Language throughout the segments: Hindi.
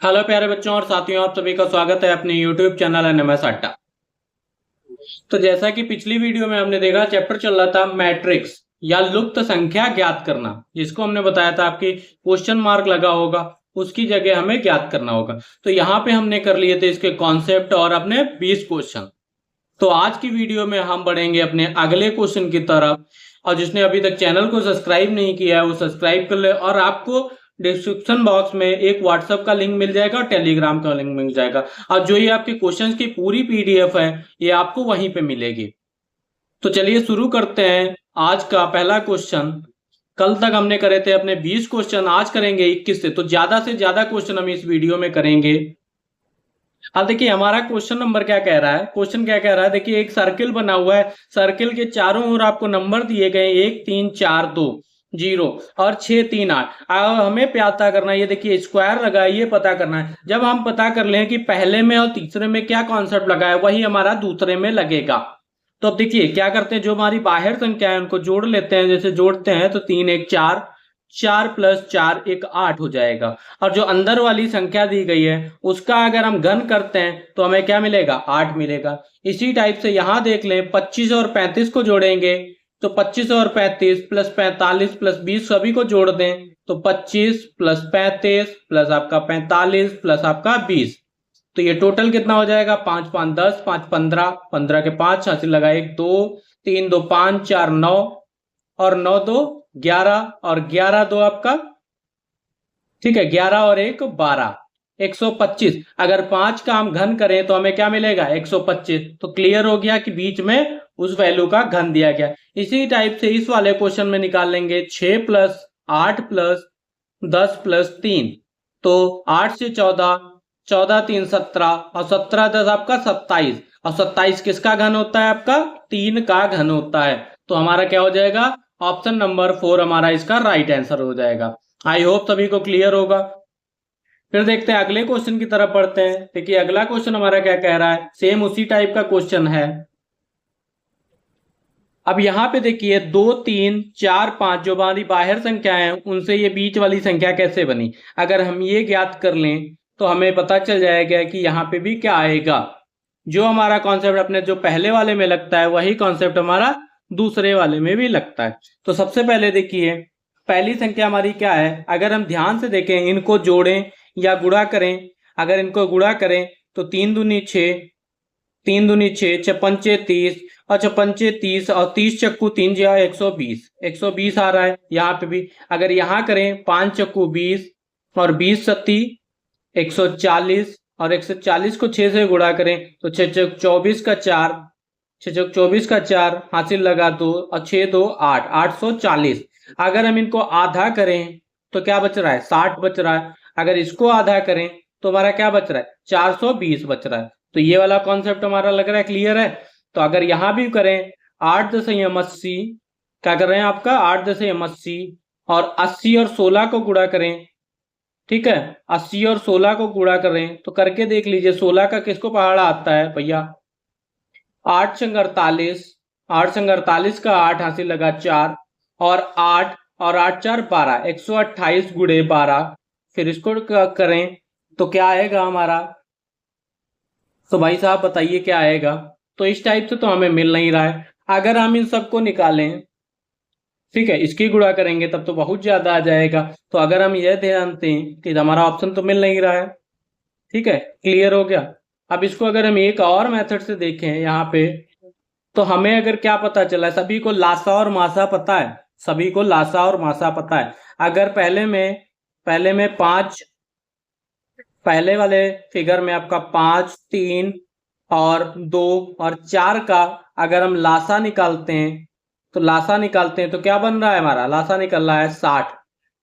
हेलो प्यारे बच्चों और साथियों, आप सभी का स्वागत है अपने YouTube चैनल एनएमएस अड्डा। तो जैसा कि पिछली वीडियो में हमने देखा, चैप्टर चल रहा था मैट्रिक्स या लुप्त संख्या ज्ञात करना, जिसको हमने बताया था आपकी क्वेश्चन मार्क लगा होगा, उसकी जगह हमें ज्ञात करना होगा। तो यहाँ पे हमने कर लिए थे इसके कॉन्सेप्ट और अपने 20 क्वेश्चन। तो आज की वीडियो में हम बढ़ेंगे अपने अगले क्वेश्चन की तरफ। और जिसने अभी तक चैनल को सब्सक्राइब नहीं किया है वो सब्सक्राइब कर ले, और आपको डिस्क्रिप्शन बॉक्स में एक व्हाट्सएप का लिंक मिल जाएगा और टेलीग्राम का लिंक मिल जाएगा, और जो ये आपके क्वेश्चंस की पूरी पीडीएफ है ये आपको वहीं पे मिलेगी। तो चलिए शुरू करते हैं आज का पहला क्वेश्चन। कल तक हमने करे थे अपने 20 क्वेश्चन, आज करेंगे 21 से ज्यादा क्वेश्चन हम इस वीडियो में करेंगे। अब देखिए हमारा क्वेश्चन नंबर क्या कह रहा है, क्वेश्चन क्या कह रहा है, देखिए एक सर्किल बना हुआ है, सर्किल के चारों ओर आपको नंबर दिए गए 1 3 4 2 0 और 6 3 8। अब हमें पता करना है, ये देखिए स्क्वायर लगा है, ये पता करना है। जब हम पता कर लें कि पहले में और तीसरे में क्या कॉन्सेप्ट लगा है, वही हमारा दूसरे में लगेगा। तो अब देखिए क्या करते हैं, जो हमारी बाहर संख्या है उनको जोड़ लेते हैं। जैसे जोड़ते हैं तो 3 1 4, 4 प्लस 4 1 8 हो जाएगा। और जो अंदर वाली संख्या दी गई है उसका अगर हम घन करते हैं तो हमें क्या मिलेगा, 8 मिलेगा। इसी टाइप से यहां देख लें, 25 और 35 को जोड़ेंगे तो 25 और 35 प्लस 45 प्लस 20 सभी को जोड़ दें तो 25 प्लस 35 प्लस आपका 45 प्लस आपका 20। तो ये टोटल कितना हो जाएगा, 5 5 10, 5 15, 15 के 5 हासिल लगा 1 2 3 2 5 4 9 और 9 2 11 और 11 2 आपका, ठीक है, 11 और 1 12, 125। अगर 5 का हम घन करें तो हमें क्या मिलेगा, 125। तो क्लियर हो गया कि बीच में उस वैल्यू का घन दिया गया। इसी टाइप से इस वाले क्वेश्चन में निकाल लेंगे, 6 प्लस 8 प्लस 10 प्लस 3। तो 8 से 14, 14 3 17 और 17 10 आपका 27। और 27 किसका घन होता है, आपका 3 का घन होता है। तो हमारा क्या हो जाएगा, ऑप्शन नंबर 4 हमारा इसका राइट आंसर हो जाएगा। आई होप सभी को क्लियर होगा। फिर देखते हैं अगले क्वेश्चन की तरफ पढ़ते हैं। देखिए अगला क्वेश्चन हमारा क्या कह रहा है, सेम उसी टाइप का क्वेश्चन है। अब यहाँ पे देखिए 2 3 4 5 जो हमारी बाहर संख्या है उनसे ये बीच वाली संख्या कैसे बनी। अगर हम ये ज्ञात कर लें तो हमें पता चल जाएगा कि यहाँ पे भी क्या आएगा। जो हमारा कॉन्सेप्ट अपने जो पहले वाले में लगता है वही कॉन्सेप्ट हमारा दूसरे वाले में भी लगता है। तो सबसे पहले देखिए पहली संख्या हमारी क्या है, अगर हम ध्यान से देखें इनको जोड़ें या गुणा करें। अगर इनको गुणा करें तो 3 दूनी 6, 3 दूनी 6, 6 पंचे 30 और 6 पंचे 30 और 30 चक्कू 3 जा 120, 120 आ रहा है यहाँ पे भी। अगर यहाँ करें 5 चक्कू 20 और 20 सत्ती 140 और 140 को 6 से गुणा करें तो 6 चौक 24 का 4, 6 चौक 24 का 4 हासिल लगा 2 और 6 2 8, 840। अगर हम इनको आधा करें तो क्या बच रहा है, 60 बच रहा है। अगर इसको आधा करें तो हमारा क्या बच रहा है, 420 बच रहा है। तो ये वाला कॉन्सेप्ट हमारा लग रहा है क्लियर है। तो अगर यहां भी करें 8 दशमलव 80, क्या कर रहे हैं आपका 8 दशमलव 80 और 80 और 16 को गुणा करें, ठीक है, 80 और 16 को गुणा करें तो करके देख लीजिए 16 का किसको पहाड़ा आता है भैया, 8 संग 48, 8 संग 48 का 8 हासिल लगा 4 और 8 और 8 4 12, 128 गुणे 12। फिर इसको करें तो क्या आएगा हमारा, तो भाई साहब बताइए क्या आएगा। तो इस टाइप से तो हमें मिल नहीं रहा है। अगर हम इन सबको निकालें, ठीक है, इसकी गुणा करेंगे तब तो बहुत ज्यादा आ जाएगा। तो अगर हम यह ध्यान दें कि हमारा ऑप्शन तो मिल नहीं रहा है, ठीक है, क्लियर हो गया। अब इसको अगर हम एक और मेथड से देखें यहाँ पे, तो हमें अगर क्या पता चला, सभी को लासा और मासा पता है, सभी को लासा और मासा पता है। अगर पहले में 5, पहले वाले फिगर में आपका 5 3 और 2 और 4 का अगर हम लासा निकालते हैं तो क्या बन रहा है, हमारा लासा निकल रहा है 60।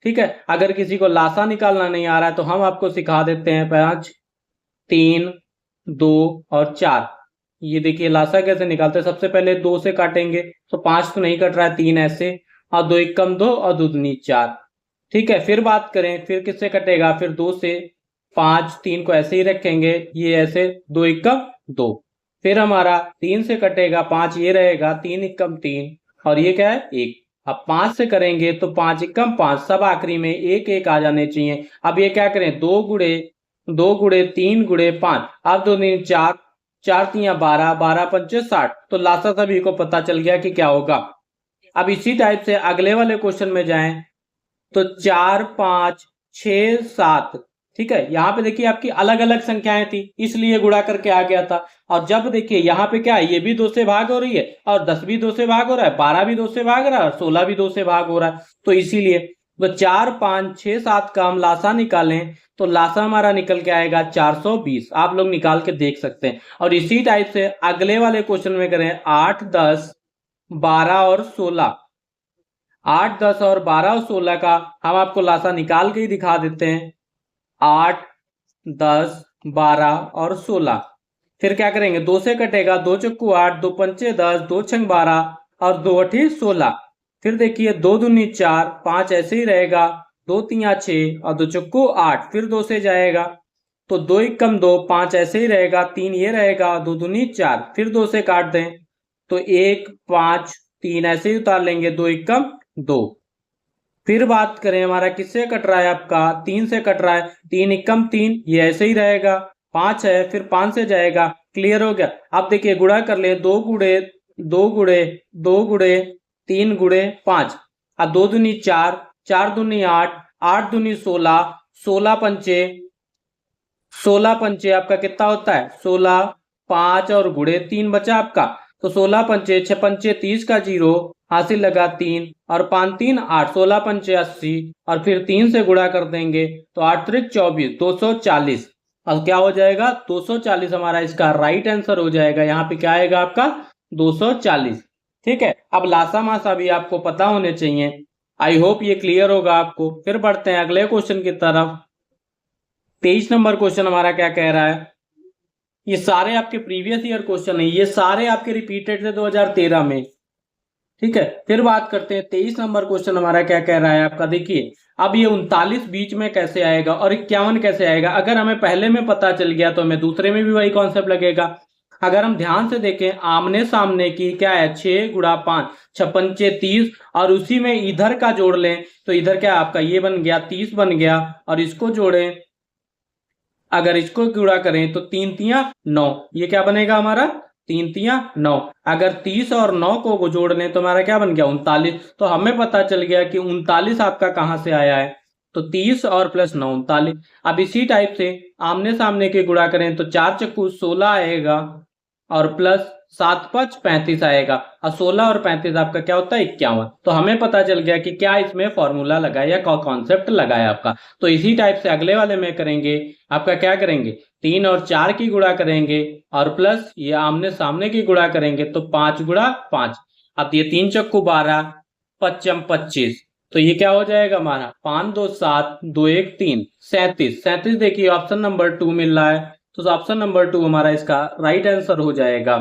ठीक है, अगर किसी को लासा निकालना नहीं आ रहा है तो हम आपको सिखा देते हैं, 5 3 2 और 4। ये देखिए लासा कैसे निकालते हैं। सबसे पहले 2 से काटेंगे तो 5 तो नहीं कट रहा है, 3 ऐसे और 2 1 कम 2 और 2 दूनी 4। ठीक है, फिर बात करें फिर किससे कटेगा, फिर 2 से 5, 3 को ऐसे ही रखेंगे, ये ऐसे 2 1 कम 2। फिर हमारा 3 से कटेगा 5, ये रहेगा 3 1 कम 3 और ये क्या है 1। अब 5 से करेंगे तो 5 1 कम 5, सब आखिरी में 1 1 आ जाने चाहिए। अब ये क्या करें, 2 गुणे 2 गुणे 3 गुणे 5, अब 2 3 4, 4 3 12, 12 पंचे 60। तो लासा सभी को पता चल गया कि क्या होगा। अब इसी टाइप से अगले वाले क्वेश्चन में जाएं तो 4 5 6 7, ठीक है। यहाँ पे देखिए आपकी अलग अलग संख्याएं थी इसलिए गुणा करके आ गया था। और जब देखिए यहाँ पे क्या है, ये भी 2 से भाग हो रही है और 10 भी 2 से भाग हो रहा है, 12 भी 2 से भाग रहा है और 16 भी 2 से भाग हो रहा है। तो इसीलिए तो 4 5 6 7 का हम लासा निकालें तो लासा हमारा निकल के आएगा 420। आप लोग निकाल के देख सकते हैं। और इसी टाइप से अगले वाले क्वेश्चन में करें 8 10 12 और 16। 8 10 और 12 और 16 का हम आपको लासा निकाल के ही दिखा देते हैं। 8 10 12 और 16, फिर क्या करेंगे, 2 से कटेगा, 2 चक्कू 8, 2 पंचे 10, 2 छंग 12 और 2 अठी 16। फिर देखिए 2 दूनी 4, 5 ऐसे ही रहेगा, 2 तिया 6 और 2 चक्कू 8, फिर 2 से जाएगा तो 2 एकम 2, 5 ऐसे ही रहेगा, 3 ये रहेगा, 2 दूनी 4, फिर 2 से काट दें तो 1 5 3 ऐसे ही उतार लेंगे, 2 एकम 2। फिर बात करें हमारा किससे कट रहा है, आपका 3 से कट रहा है, 3 एकम 3, ये ऐसे ही रहेगा, 5 है, फिर 5 से जाएगा। क्लियर हो गया। अब देखिए गुणा कर ले, 2 गुणे 2 गुणे 2 गुणे 3 गुणे 5, अब 2 दूनी 4, 4 दूनी 8, 8 दूनी 16, 16 पंचे आपका कितना होता है 16, 5 और गुणे 3 बचा आपका, तो 16 पंचे 6 पंचे 30 का 0 हासिल लगा 3 और 5 3 8, 16 पंचे 80 और फिर 3 से गुणा कर देंगे तो 8 त्रिक 24, 240। अब क्या हो जाएगा 240 हमारा इसका राइट आंसर हो जाएगा। यहाँ पे क्या आएगा आपका 240। ठीक है। अब लासा मासा भी आपको पता होने चाहिए। आई होप ये क्लियर होगा आपको। फिर बढ़ते हैं अगले क्वेश्चन की तरफ। 23 नंबर क्वेश्चन हमारा क्या कह रहा है, ये सारे आपके प्रीवियस ईयर क्वेश्चन है, ये सारे आपके रिपीटेड थे 2013 में। ठीक है। फिर बात करते हैं 23 नंबर क्वेश्चन हमारा क्या कह रहा है आपका। देखिए अब ये 39 बीच में कैसे आएगा और 51 कैसे आएगा। अगर हमें पहले में पता चल गया तो हमें दूसरे में भी वही कॉन्सेप्ट लगेगा। अगर हम ध्यान से देखें आमने सामने की क्या है 6 गुणा 5, 6 पंचे 30 और उसी में इधर का जोड़ लें तो इधर क्या आपका ये बन गया 30 बन गया और इसको जोड़ें, अगर इसको गुणा करें तो 3 तिया 9, ये क्या बनेगा हमारा 3 तिया 9। अगर 30 और 9 को जोड़ लें तो हमारा क्या बन गया 39। तो हमें पता चल गया कि 39 आपका कहां से आया है, तो 30 और प्लस 9 39। अब इसी टाइप से आमने सामने के गुणा करें तो 4 चक्कू 16 आएगा और प्लस 7 5 35 आएगा और 16 और 35 आपका क्या होता है 51। तो हमें पता चल गया कि क्या इसमें फॉर्मूला लगाया या कॉन्सेप्ट लगाया आपका। तो इसी टाइप से अगले वाले में करेंगे, आपका क्या करेंगे 3 और 4 की गुणा करेंगे और प्लस ये आमने सामने की गुणा करेंगे तो 5 गुणा 5। अब ये 3 चक्कू 12, 5 25, तो ये क्या हो जाएगा हमारा 5 2 7, 2 1 3, 37। 37 देखिए ऑप्शन नंबर 2 मिल रहा है, तो ऑप्शन नंबर 2 हमारा इसका राइट आंसर हो जाएगा।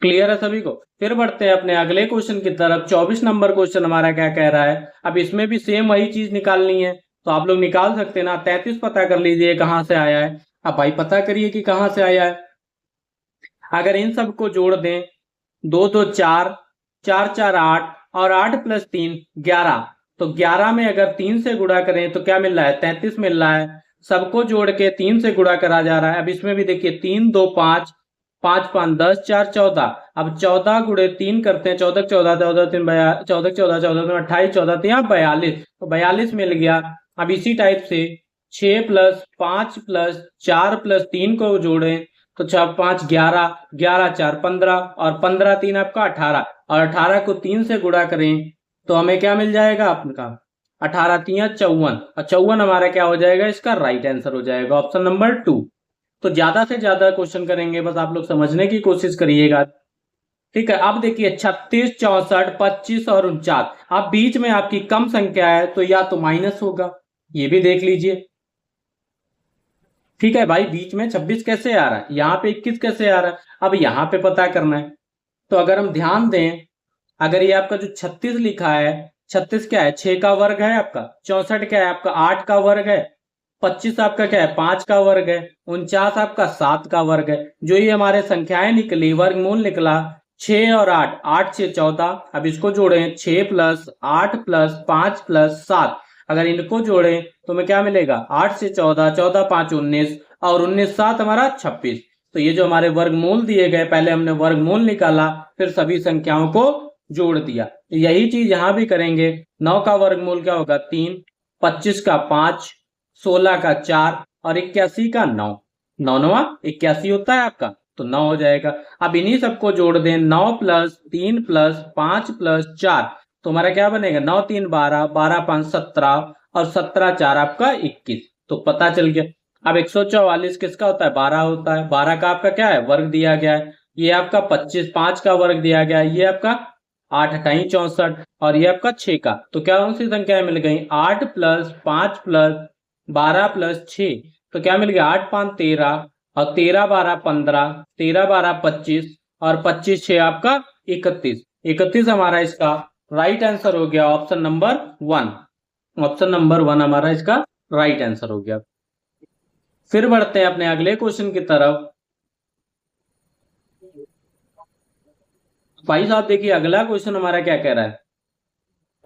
क्लियर है सभी को। फिर बढ़ते हैं अपने अगले क्वेश्चन की तरफ। 24 नंबर क्वेश्चन हमारा क्या कह रहा है। अब इसमें भी सेम वही चीज निकालनी है, तो आप लोग निकाल सकते हैं ना। 33 पता कर लीजिए कहां से आया है। अब भाई पता करिए कि कहां से आया है। अगर इन सबको जोड़ दें 2 2 4, 4 4 8 और 8 प्लस 3 11, तो 11 में अगर 3 से गुणा करें तो क्या मिल रहा है 33 मिल रहा है। सबको जोड़ के 3 से गुणा करा जा रहा है। अब इसमें भी देखिए 3 2 5, 5 5 10, 4 14। अब 14 गुणे 3 करते हैं, 14 14 14 3 14 14 14 3 28, 14 3 42, तो 42 मिल गया। अब इसी टाइप से 6 प्लस 5 प्लस 4 प्लस 3 को जोड़ें तो 6 5 11, 11 4 15 और 15 3 आपका 18 और 18 को 3 से गुणा करें तो हमें क्या मिल जाएगा आपका 18 3 54 और 54 हमारा क्या हो जाएगा इसका राइट आंसर हो जाएगा ऑप्शन नंबर 2। तो ज्यादा से ज्यादा क्वेश्चन करेंगे, बस आप लोग समझने की कोशिश करिएगा। ठीक है। अब देखिए 36 64 25 और 49, अब बीच में आपकी कम संख्या है तो या तो माइनस होगा, ये भी देख लीजिए। ठीक है भाई, बीच में 26 कैसे आ रहा है, यहाँ पे 21 कैसे आ रहा है, अब यहाँ पे पता करना है। तो अगर हम ध्यान दें, अगर ये आपका जो 36 लिखा है, 36 क्या है 6 का वर्ग है आपका, 64 क्या है आपका 8 का वर्ग है, 25 आपका क्या है 5 का वर्ग है, 49 आपका 7 का वर्ग है। जो ये हमारे संख्याएं निकली, वर्गमूल निकला 6 और 8, 8 से 14। अब इसको जोड़ें 6 प्लस 8 प्लस 5 प्लस 7, अगर इनको जोड़ें तो हमें क्या मिलेगा, 8 से 14, 14 5 19 और 19 7 हमारा 26। तो ये जो हमारे वर्गमूल दिए गए, पहले हमने वर्गमूल निकाला, फिर सभी संख्याओं को जोड़ दिया। यही चीज यहां भी करेंगे। 9 का वर्गमूल क्या होगा, 3, 25 का 5, 16 का 4 और 81 का 9। 9 9 81 होता है आपका, तो 9 हो जाएगा। अब इन्हीं सबको जोड़ दें, 9 प्लस 3 प्लस 5 प्लस 4, तो हमारा क्या बनेगा, 9 3 12, 12 5 17 और 17 4 आपका 21। तो पता चल गया। अब 144 किसका होता है, 12 होता है। 12 का आपका क्या है, वर्ग दिया गया है। ये आपका 25 5 का वर्ग दिया गया है, ये आपका 8 अठाई 64 और ये आपका 6 का। तो क्या कौन सी संख्याएं मिल गई, 8 प्लस 5 प्लस 12 प्लस 6, तो क्या मिल गया, 8 5 13 और 13 12 15, 13 12 25 और 25 6 आपका 31। 31 हमारा इसका राइट आंसर हो गया, ऑप्शन नंबर 1। ऑप्शन नंबर 1 हमारा इसका राइट आंसर हो गया। फिर बढ़ते हैं अपने अगले क्वेश्चन की तरफ। भाई साहब देखिए, अगला क्वेश्चन हमारा क्या कह रहा है,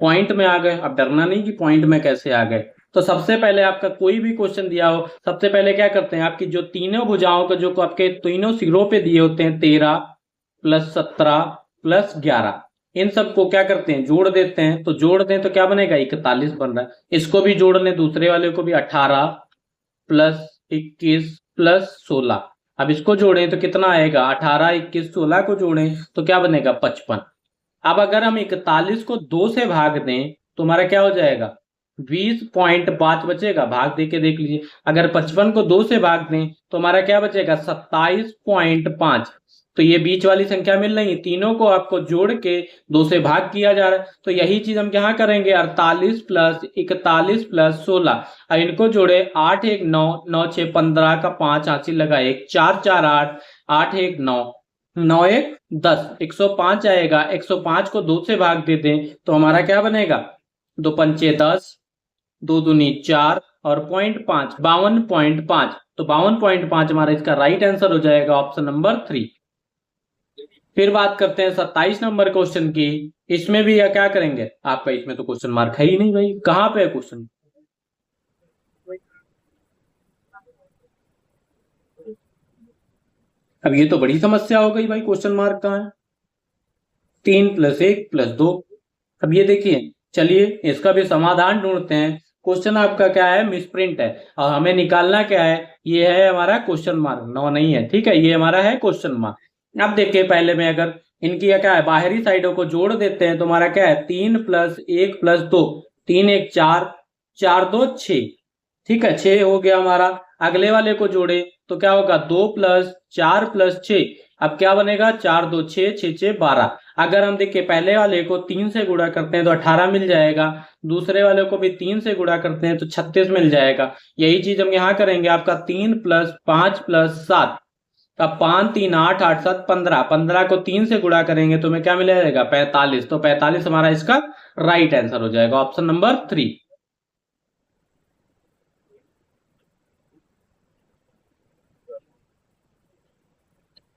पॉइंट में आ गए। अब डरना नहीं कि पॉइंट में कैसे आ गए। तो सबसे पहले आपका कोई भी क्वेश्चन दिया हो, सबसे पहले क्या करते हैं, आपकी जो तीनों भुजाओं का जो आपके तीनों सिरों पे दिए होते हैं, 13 प्लस 17 प्लस 11, इन सबको क्या करते हैं, जोड़ देते हैं। तो जोड़ दें तो क्या बनेगा, 41 बन रहा है। इसको भी जोड़ लें, दूसरे वाले को भी, 18 प्लस 21 प्लस 16। अब इसको जोड़ें तो कितना आएगा, 18 21 16 को जोड़ें तो क्या बनेगा, 55। अब अगर हम 41 को 2 से भाग दें तो हमारा क्या हो जाएगा, 20.5 बचेगा। भाग दे के देख लीजिए, अगर 55 को 2 से भाग दें तो हमारा क्या बचेगा, 27.5। तो ये बीच वाली संख्या मिल रही है, तीनों को आपको जोड़ के 2 से भाग किया जा रहा है। तो यही चीज हम क्या करेंगे, 48 प्लस 41 प्लस 16, और इनको जोड़े, 8 1 9, 9 6 15 का 5 आंची लगा 1, 4 4 8, 8 1 9, 9 1 10, 105 आएगा। 105 को 2 से भाग दे दें तो हमारा क्या बनेगा, 2 पंचे 10, 2 दूनी 4 और 0.5, 52.5। तो 52.5 हमारा इसका राइट आंसर हो जाएगा, ऑप्शन नंबर 3। फिर बात करते हैं 27 नंबर क्वेश्चन की। इसमें भी या क्या करेंगे, आपका इसमें तो क्वेश्चन मार्क है ही नहीं भाई, कहां पे है क्वेश्चन। अब ये तो बड़ी समस्या हो गई भाई, क्वेश्चन मार्क कहाँ है, 3 प्लस 1 प्लस 2। अब ये देखिए, चलिए इसका भी समाधान ढूंढते हैं। क्वेश्चन आपका क्या है, मिसप्रिंट है और हमें निकालना क्या है, ये है हमारा क्वेश्चन मार्क, 9 नहीं है, ठीक है, ये हमारा है क्वेश्चन मार्क। अब देखिए, पहले में अगर इनकी क्या है, बाहरी साइडों को जोड़ देते हैं तो हमारा क्या है, 3 प्लस 1 प्लस 2, 3 1 4, 4 2 6, ठीक है, 6 हो गया हमारा। अगले वाले को जोड़े तो क्या होगा, 2 प्लस 4 प्लस 6, अब क्या बनेगा, 4 2 6, 6 6 12। अगर हम देखिए पहले वाले को 3 से गुणा करते हैं तो 18 मिल जाएगा, दूसरे वाले को भी 3 से गुणा करते हैं तो 36 मिल जाएगा। यही चीज हम यहाँ करेंगे, आपका 3 प्लस 5 प्लस 7, अब 5 3 8 8 7 15, 15 को 3 से गुणा करेंगे तो हमें क्या मिल जाएगा, 45। तो 45 हमारा इसका राइट आंसर हो जाएगा, ऑप्शन नंबर 3।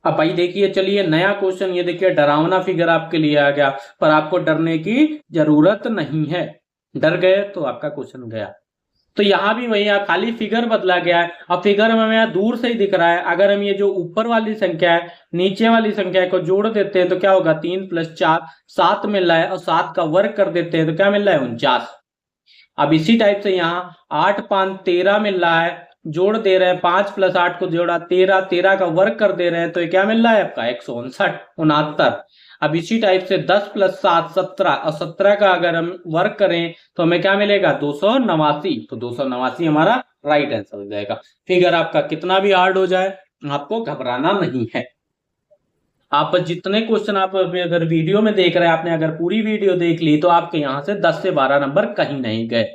अब भाई देखिए, चलिए नया क्वेश्चन, ये देखिए डरावना फिगर आपके लिए आ गया, पर आपको डरने की जरूरत नहीं है। डर गए तो आपका क्वेश्चन गया। तो यहां भी वही खाली फिगर बदला गया है। अब फिगर हमें यहाँ दूर से ही दिख रहा है। अगर हम ये जो ऊपर वाली संख्या है, नीचे वाली संख्या को जोड़ देते हैं तो क्या होगा, 3 प्लस 4 7 मिल रहा है, और 7 का वर्ग कर देते हैं तो क्या मिल रहा है, 49। अब इसी टाइप से यहाँ 8 5 13 मिल रहा है, जोड़ दे रहे हैं, 5 प्लस 8 को जोड़ा 13, 13 का वर्ग कर दे रहे हैं तो ये क्या मिल रहा है आपका, 159 69। अब इसी टाइप से 10 प्लस 7 17, और 17 का अगर हम वर्ग करें तो हमें क्या मिलेगा, 289। तो 289 हमारा राइट आंसर हो जाएगा। फिगर आपका कितना भी हार्ड हो जाए, आपको घबराना नहीं है। आप जितने क्वेश्चन आप अगर वीडियो में देख रहे हैं, आपने अगर पूरी वीडियो देख ली तो आपके यहां से 10 से 12 नंबर कहीं नहीं गए।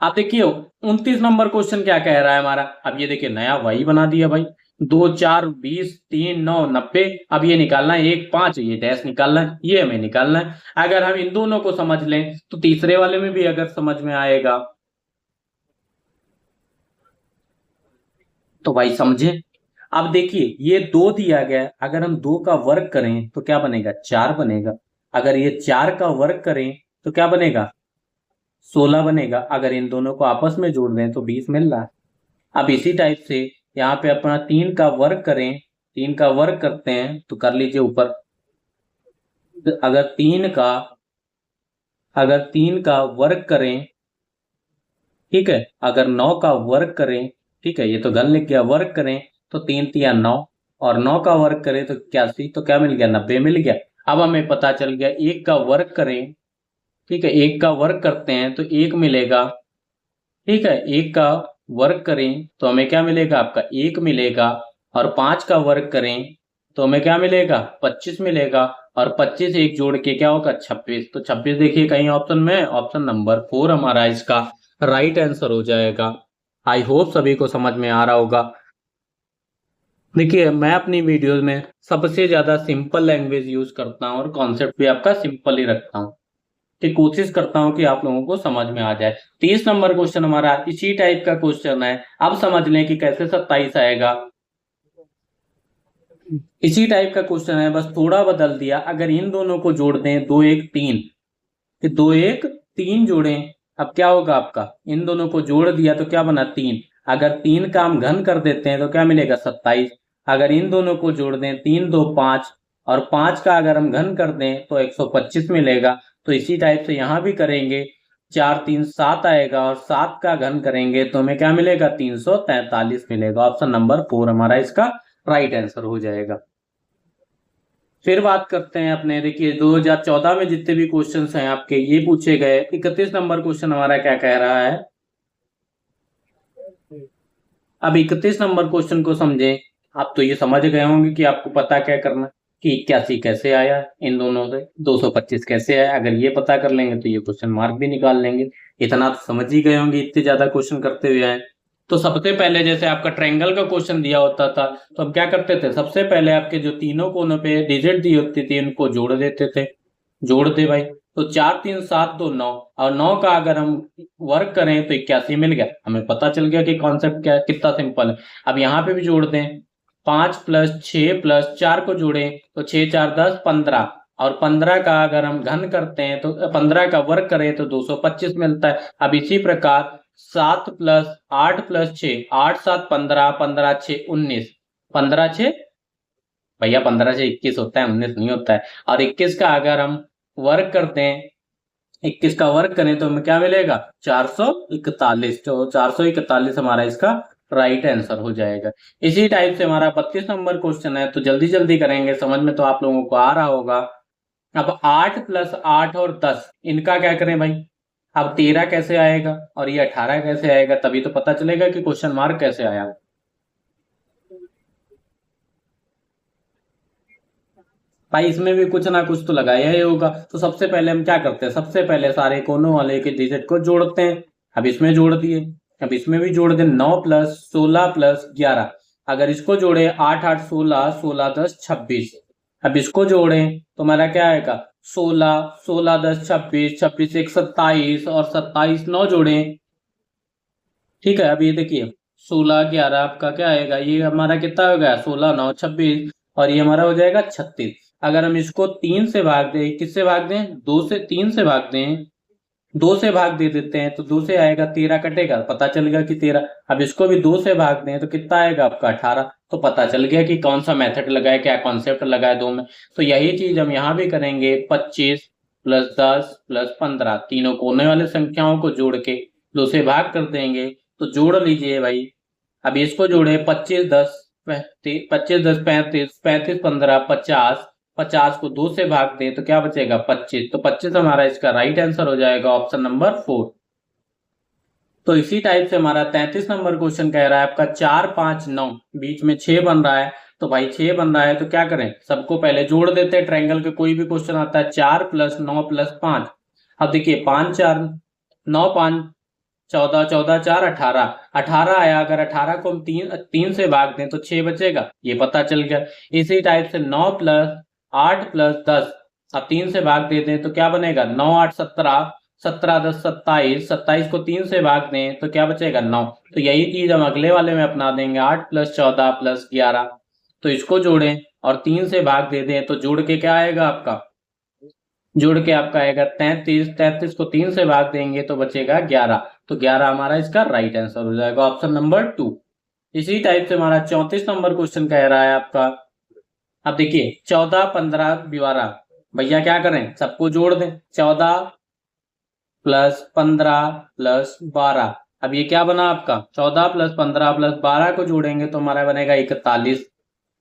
आप देखिए 29 नंबर क्वेश्चन क्या कह रहा है हमारा। अब ये देखिए नया वही बना दिया भाई, 2 4 20 3 9 90। अब ये निकालना है 1 5, ये डैश निकालना है, ये हमें निकालना है। अगर हम इन दोनों को समझ लें तो तीसरे वाले में भी अगर समझ में आएगा तो भाई समझे। अब देखिए ये 2 दिया गया है, अगर हम 2 का वर्ग करें तो क्या बनेगा, 4 बनेगा। अगर ये 4 का वर्ग करें तो क्या बनेगा, 16 बनेगा। अगर इन दोनों को आपस में जोड़ दें तो 20 मिल रहा है। अब इसी टाइप से यहाँ पे अपना 3 का वर्ग करें, 3 का वर्ग करते हैं तो कर लीजिए ऊपर। अगर 3 का वर्ग करें, ठीक है, अगर 9 का वर्ग करें, ठीक है, ये तो घन लिख गया, वर्ग करें तो 3 तिया 9, और 9 का वर्ग करें तो 81, तो क्या मिल गया, 90 मिल गया। अब हमें पता चल गया 1 का वर्ग करें, ठीक है, 1 का वर्ग करते हैं तो 1 मिलेगा, ठीक है, 1 का वर्ग करें तो हमें क्या मिलेगा, आपका 1 मिलेगा, और 5 का वर्ग करें तो हमें क्या मिलेगा, 25 मिलेगा, और 25 एक जोड़ के क्या होगा, 26। तो 26 देखिए कहीं ऑप्शन में, ऑप्शन नंबर 4 हमारा इसका राइट आंसर हो जाएगा। आई होप सभी को समझ में आ रहा होगा। देखिए मैं अपनी वीडियोस में सबसे ज्यादा सिंपल लैंग्वेज यूज करता हूँ और कॉन्सेप्ट भी आपका सिंपल ही रखता हूँ, कि कोशिश करता हूं कि आप लोगों को समझ में आ जाए। 30 नंबर क्वेश्चन हमारा इसी टाइप का क्वेश्चन है। अब समझ लें कि कैसे 27 आएगा। इसी टाइप का क्वेश्चन है, बस थोड़ा बदल दिया। अगर इन दोनों को जोड़ दें 2 1 3, कि 2 1 3 जोड़ें, अब क्या होगा आपका, इन दोनों को जोड़ दिया तो क्या बना, 3। अगर 3 का हम घन कर देते हैं तो क्या मिलेगा, 27। अगर इन दोनों को जोड़ दें 3 2 5, और 5 का अगर हम घन कर दें तो 125 मिलेगा। तो इसी टाइप से यहाँ भी करेंगे, 4 3 7 आएगा, और 7 का घन करेंगे तो हमें क्या मिलेगा, 343 मिलेगा। ऑप्शन नंबर 4 हमारा इसका राइट आंसर हो जाएगा। फिर बात करते हैं अपने, देखिए 2014 में जितने भी क्वेश्चंस हैं आपके ये पूछे गए। 31 नंबर क्वेश्चन हमारा क्या कह रहा है। अब 31 नंबर क्वेश्चन को समझें। आप तो ये समझ गए होंगे कि आपको पता क्या करना, कि 81 कैसे आया, इन दोनों से 225 कैसे आया। अगर ये पता कर लेंगे तो ये क्वेश्चन मार्क भी निकाल लेंगे। इतना तो समझ ही गए होंगे, इतने ज्यादा क्वेश्चन करते हुए आए। तो सबसे पहले जैसे आपका ट्रायंगल का क्वेश्चन दिया होता था तो हम क्या करते थे, सबसे पहले आपके जो तीनों कोनों पे डिजिट दी होती थी उनको जोड़ देते थे। जोड़ दे भाई, तो 4 3 7 2 9, और 9 का अगर हम वर्क करें तो 81 मिल गया। हमें पता चल गया कि कॉन्सेप्ट क्या है, कितना सिंपल है। अब यहाँ पे भी जोड़ दें, 5 प्लस 6 प्लस 4 को जोड़ें तो 6 4 10 15, और 15 का अगर हम घन करते हैं तो 15 का वर्ग करें तो 225 मिलता है। अब इसी प्रकार 7 प्लस 8 प्लस 6, 8 7 15, 15 6 19, 15 6 भैया 15 से 21 होता है, 19 नहीं होता है। और 21 का अगर हम वर्ग करते हैं, 21 का वर्ग करें तो हमें क्या मिलेगा, 441। तो 441 हमारा इसका राइट आंसर हो जाएगा। इसी टाइप से हमारा 32 नंबर क्वेश्चन है, तो जल्दी जल्दी करेंगे, समझ में तो आप लोगों को आ रहा होगा। अब 8 प्लस 8 और 10 इनका क्या करें भाई। अब 13 कैसे आएगा और ये 18 कैसे आएगा, तभी तो पता चलेगा कि क्वेश्चन मार्क कैसे आया। भाई इसमें भी कुछ ना कुछ तो लगाया ही होगा। तो सबसे पहले हम क्या करते हैं, सबसे पहले सारे कोनों वाले के डिजिट को जोड़ते हैं। अब इसमें जोड़ दिए, अब इसमें भी जोड़ दें, 9 प्लस 16 प्लस 11। अगर इसको जोड़े 8 8 16, 16 10 26। अब इसको जोड़ें तो हमारा क्या आएगा, 16 16 10 26, 26 1 27, और 27 9 जोड़ें, ठीक है। अब ये देखिए 16 11 आपका क्या आएगा, ये हमारा कितना हो गया, 16 9 26, और ये हमारा हो जाएगा 36। अगर हम इसको 3 से भाग दें, किससे भाग दें, 2 से, 3 से भाग दें, 2 से भाग दे देते हैं तो 2 से आएगा 13 कटेगा, पता चल गया कि 13। अब इसको भी 2 से भाग दें तो कितना आएगा आपका 18। तो पता चल गया कि कौन सा मेथड लगाए, क्या कॉन्सेप्ट लगाए दो में। तो यही चीज हम यहाँ भी करेंगे, 25 प्लस 10 प्लस 15, तीनों कोने वाले संख्याओं को जोड़ के 2 से भाग कर देंगे। तो जोड़ लीजिए भाई। अब इसको जोड़े, 25 10 25 10 35, 35 15 50, 50 को 2 से भाग दें तो क्या बचेगा, 25। तो 25 हमारा इसका राइट आंसर हो जाएगा, ऑप्शन नंबर 4। तो इसी टाइप से हमारा 33 नंबर क्वेश्चन कह रहा है आपका 4 5 9, बीच में 6 बन रहा है। तो भाई 6 बन रहा है तो क्या करें, सबको पहले जोड़ देते हैं। ट्रायंगल के कोई भी क्वेश्चन आता है, 4 प्लस 9 प्लस 5। अब देखिए 5 4 9 5 14, 14 4 18, 18 आया। अगर 18 को हम 3 से भाग दें तो 6 बचेगा, ये पता चल गया। इसी टाइप से 9 प्लस 8 प्लस 10, अब 3 से भाग देते हैं तो क्या बनेगा, 9 8 17, 17 10 27, 27 को 3 से भाग दें तो क्या बचेगा, 9। तो यही चीज हम अगले वाले में अपना देंगे, 8 प्लस 14 प्लस 11। तो इसको जोड़ें और 3 से भाग दे दें तो जोड़ के क्या आएगा आपका, जोड़ के आपका आएगा 33। 33 को 3 से भाग देंगे तो बचेगा 11। तो 11 हमारा इसका राइट आंसर हो जाएगा, ऑप्शन नंबर 2। इसी टाइप से हमारा 34 नंबर क्वेश्चन कह रहा है आपका। अब देखिए 14, 15, 12, भैया क्या करें, सबको जोड़ दें। 14 प्लस 15 प्लस 12, अब ये क्या बना आपका, 14 प्लस 15 प्लस 12 को जोड़ेंगे तो हमारा बनेगा 41।